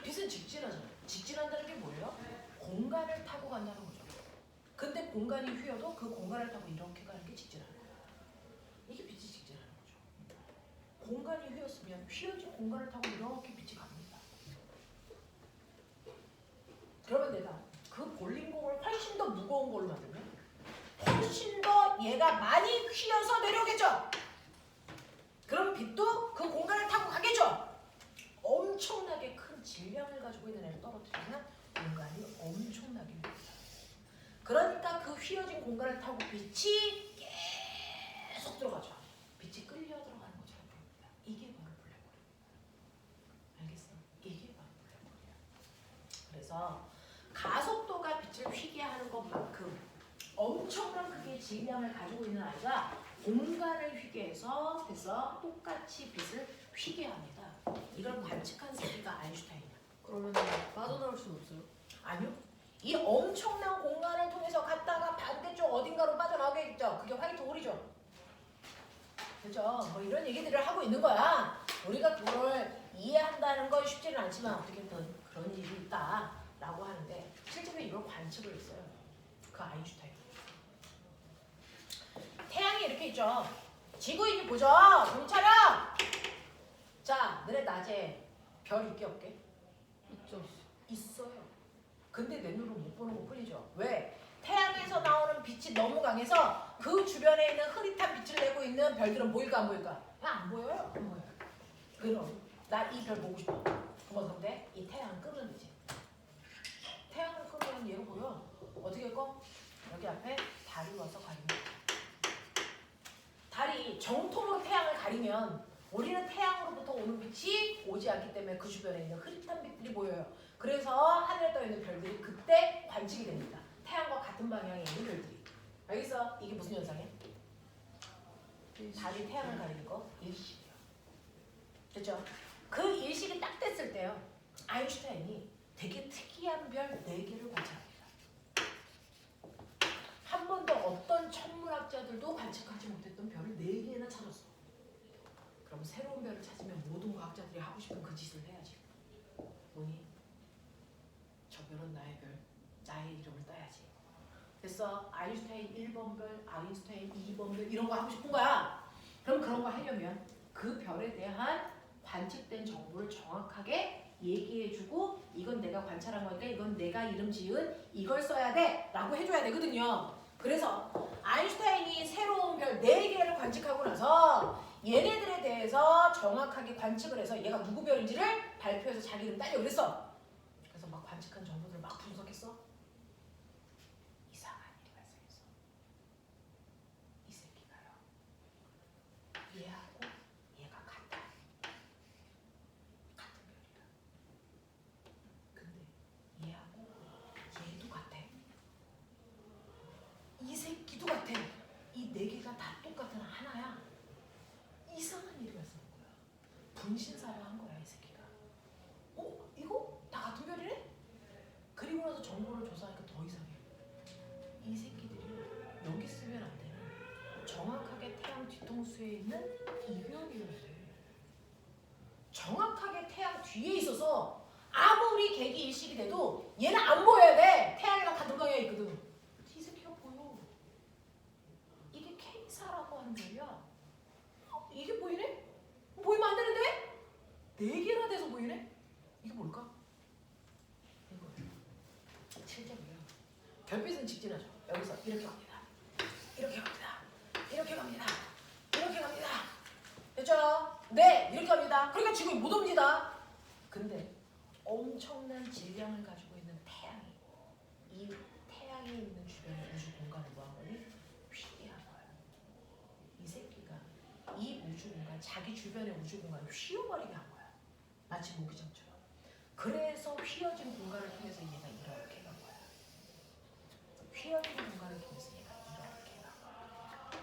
빛은 직진하잖아요. 직진한다는 게 뭐예요? 공간을 타고 간다는 거죠. 근데 공간이 휘어도 그 공간을 타고 이렇게 가는 게 직진하는 거예요. 이게 빛이 직진하는 거죠. 공간이 휘었으면 휘어진 공간을 타고 이렇게 빛이 갑니다. 그러면 내가 그 볼링공을 훨씬 더 무거운 걸로 만들면 훨씬 더 얘가 많이 휘어서 내려오겠죠. 그럼 빛도 그 공간을 타고 가겠죠. 엄청나게 큰 질량을 가지고 있는 애를 떨어뜨리면 공간이 엄청나게 휘어요. 그러니까 그 휘어진 공간을 타고 빛이 계속 들어가죠. 빛이 끌려 들어가는 것처럼 보입니다. 이게 바로 블랙홀입니다. 알겠어? 이게 바로 블랙홀이야. 그래서 가속도가 빛을 휘게 하는 것만큼 엄청난 크기의 질량을 가지고 있는 아이가 공간을 휘게 해서 됐어? 똑같이 빛을 휘게 합니다. 이걸 관측한 새끼가 아인슈타인이야. 그러면 빠져나올 수는 없어요? 아니요. 이 엄청난 공간을 통해서 갔다가 반대쪽 어딘가로 빠져나오겠죠. 그게 화이트 홀이죠. 그렇죠? 뭐 이런 얘기들을 하고 있는 거야. 우리가 그걸 이해한다는 건 쉽지는 않지만 어떻게든 그런 일이 있다라고 하는데 실제로 이걸 관측을 했어요. 그 아인슈타인. 태양이 이렇게 있죠. 지구인이 보죠. 경찰아. 자, 너네 낮에 별 있게 없게? 있죠. 있어요. 근데 내 눈으로 못 보는 것 뿐이죠. 왜? 태양에서 나오는 빛이 너무 강해서 그 주변에 있는 흐릿한 빛을 내고 있는 별들은 보일까 안 보일까? 안 보여요. 안 보여요. 그럼 나 이 별 보고 싶어. 그럼 근데 이 태양을 끄면 되지. 태양을 끄면 얘가 보여. 어떻게 꺼? 여기 앞에 달이 와서 가립니다. 달이 정통으로 태양을 가리면 우리는 태양으로부터 오는 빛이 오지 않기 때문에 그 주변에 있는 흐릿한 빛들이 보여요. 그래서 하늘에 떠 있는 별들이 그때 관측이 됩니다. 태양과 같은 방향에 있는 별들이. 알겠어? 이게 무슨 현상이야? 달이 태양을 가리는 거 일식이야. 됐죠? 그 일식이 딱 됐을 때요. 아인슈타인이 되게 특이한 별 4개를 관찰합니다. 한 번도 어떤 천문학자들도 관측하지 못했던 별을 4개나 찾았어. 그럼 새로운 별을 찾으면 모든 과학자들이 하고 싶은 그 짓을 해야지. 뭐니? 저 별은 나의 별, 나의 이름을 따야지. 됐어? 아인슈타인 1번 별, 아인슈타인 2번 별 이런 거 하고 싶은 거야. 그럼 그런 거 하려면 그 별에 대한 관측된 정보를 정확하게 얘기해주고 이건 내가 관찰한 거니까 이건 내가 이름 지은 이걸 써야 돼 라고 해줘야 되거든요. 그래서 아인슈타인이 새로운 별 4개를 관측하고 나서 얘네들에 대해서 정확하게 관측을 해서 얘가 누구 별인지를 발표해서 자기 이름 따려고 그랬어. 그래서 막 관측한 정보들을 막 분석했어. 이상한 일이 발생했어. 이 새끼가요. 얘하고 얘가 같아. 같은 별이야. 근데 얘하고 얘도 같아. 이 새끼도 같아. 이 4개가 다 똑같은 하나야. 분신사를 한 거야 이 새끼가. 이거 다 같은 별이네? 그리고 나서 정보를 조사하니까 더 이상해. 이 새끼들이 여기 쓰면 안 되는 정확하게 태양 뒤통수에 있는 이변이어야 돼. 정확하게 태양 뒤에 있어서 아무리 개기 일식이 돼도 얘는 안 보여야 돼. 태양이랑 같은 방향에 있거든. 이 새끼가 보여. 이게 K사라고 하는 별이야. 이게 보이네? 보이면 안 되는데? 4개나 돼서 보이네? 이게 뭘까? 이거예요. 실제로요. 별빛은 직진하죠. 여기서 이렇게 갑니다. 이렇게 갑니다. 이렇게 갑니다. 이렇게 갑니다. 됐죠? 네, 이렇게 갑니다. 그러니까 지구에 못 옵니다. 근데 엄청난 질량을 가지고 있는 태양이 이 태양이 있는 주변의 우주 공간을 뭐하거니? 휘게 한 거예요. 이 새끼가 이 우주 공간, 자기 주변의 우주 공간을 휘어버리게 한 거야. 마치 모기장처럼. 그래서 휘어진 공간을 통해서 얘가 이렇게 간 거야. 휘어진 공간을 통해서 얘가 이렇게 간 거야.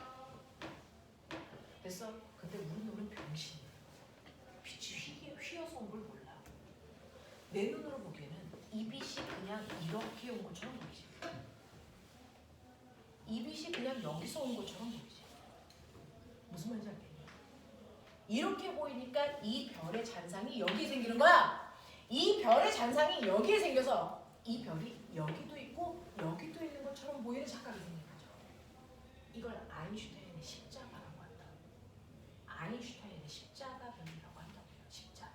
됐어? 근데 우리 눈은 병신이야. 빛이 휘어서 온 걸 몰라. 내 눈으로 보기에는 이 빛이 그냥 이렇게 온 것처럼 보이지. 이 빛이 그냥 여기서 온 것처럼 보이지. 무슨 말인지 알겠니? 이렇게 보이니까 이 별의 잔상이 여기에 생기는 거야. 이 별의 잔상이 여기에 생겨서 이 별이 여기도 있고 여기도 있는 것처럼 보이는 착각이 생기는 거죠. 이걸 아인슈타인의 십자가라고 한다. 아인슈타인의 십자가 변이라고 한다고요. 십자가.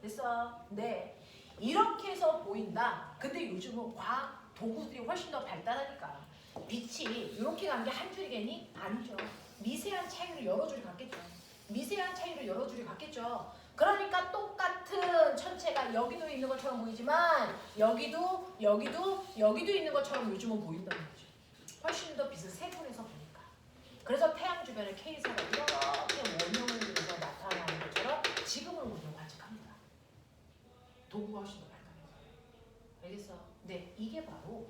됐어? 네. 이렇게 해서 보인다. 근데 요즘은 과학 도구들이 훨씬 더 발달하니까 빛이 이렇게 간 게 한 줄이겠니? 아니죠. 미세한 차이로 여러 줄이 갔겠죠. 미세한 차이로 여러 줄이 갔겠죠. 그러니까 똑같은 천체가 여기도 있는 것처럼 보이지만 여기도 있는 것처럼 요즘은 보인다는 거죠. 훨씬 더 빛을 세분해서 보니까. 그래서 태양 주변에 K사가 이렇게 원형을 그려서 나타나는 것처럼 지금은 우리는 관측합니다. 도구가 훨씬 더 발달해서. 알겠어? 네, 이게 바로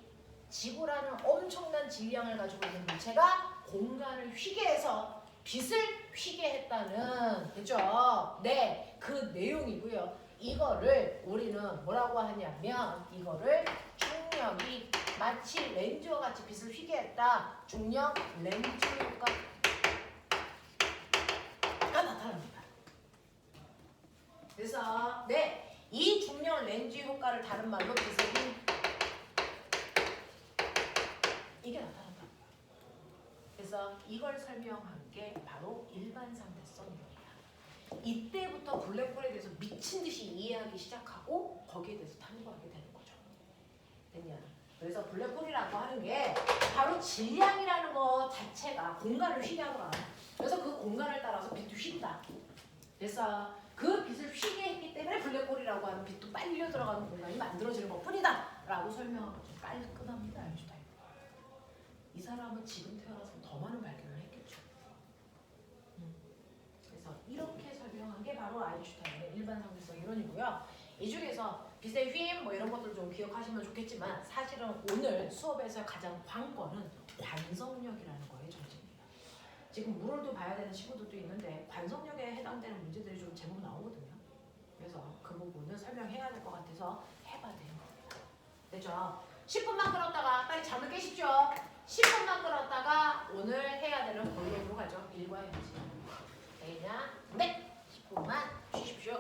지구라는 엄청난 질량을 가지고 있는 물체가 공간을 휘게 해서 빛을 휘게 했다는, 그죠? 네, 그 내용이고요. 이거를 우리는 뭐라고 하냐면 이거를 중력이 마치 렌즈와 같이 빛을 휘게 했다. 중력 렌즈 효과가 나타납니다. 그래서 네, 이 중력 렌즈 효과를 다른 말로 빛을 이게 나타난다. 그래서 이걸 설명한 게 바로 일반상대성 이론이야. 이때부터 블랙홀에 대해서 미친 듯이 이해하기 시작하고 거기에 대해서 탐구하게 되는 거죠. 됐냐? 그래서 블랙홀이라고 하는 게 바로 질량이라는 거 자체가 공간을 휘게 하더라. 그래서 그 공간을 따라서 빛도 휜다. 그래서 그 빛을 휘게 했기 때문에 블랙홀이라고 하는 빛도 빨려 들어가는 공간이 만들어지는 것뿐이다 라고 설명한 거죠. 깔끔합니다. 아인슈타인. 이 사람은 지금 태어나서 더 많은 발견을 했겠죠. 그래서 이렇게 설명한 게 바로 아인슈타인의 일반상대성 이론이고요. 이 중에서 빛의 휘임 뭐 이런 것들 좀 기억하시면 좋겠지만 사실은 오늘 수업에서 가장 관건은 관성력이라는 거에 정체입니다. 지금 물을도 봐야 되는 친구들도 있는데 관성력에 해당되는 문제들이 좀 제목 나오거든요. 그래서 그 부분은 설명해야 될 것 같아서 해봐야 되는 겁니다. 됐죠? 10분만 끌었다가 빨리 잠을 깨십시오. 10분만 끌었다가 오늘 해야 되는 본론으로 가죠. 읽어야지. 되겠냐? 네! 10분만 쉬십시오.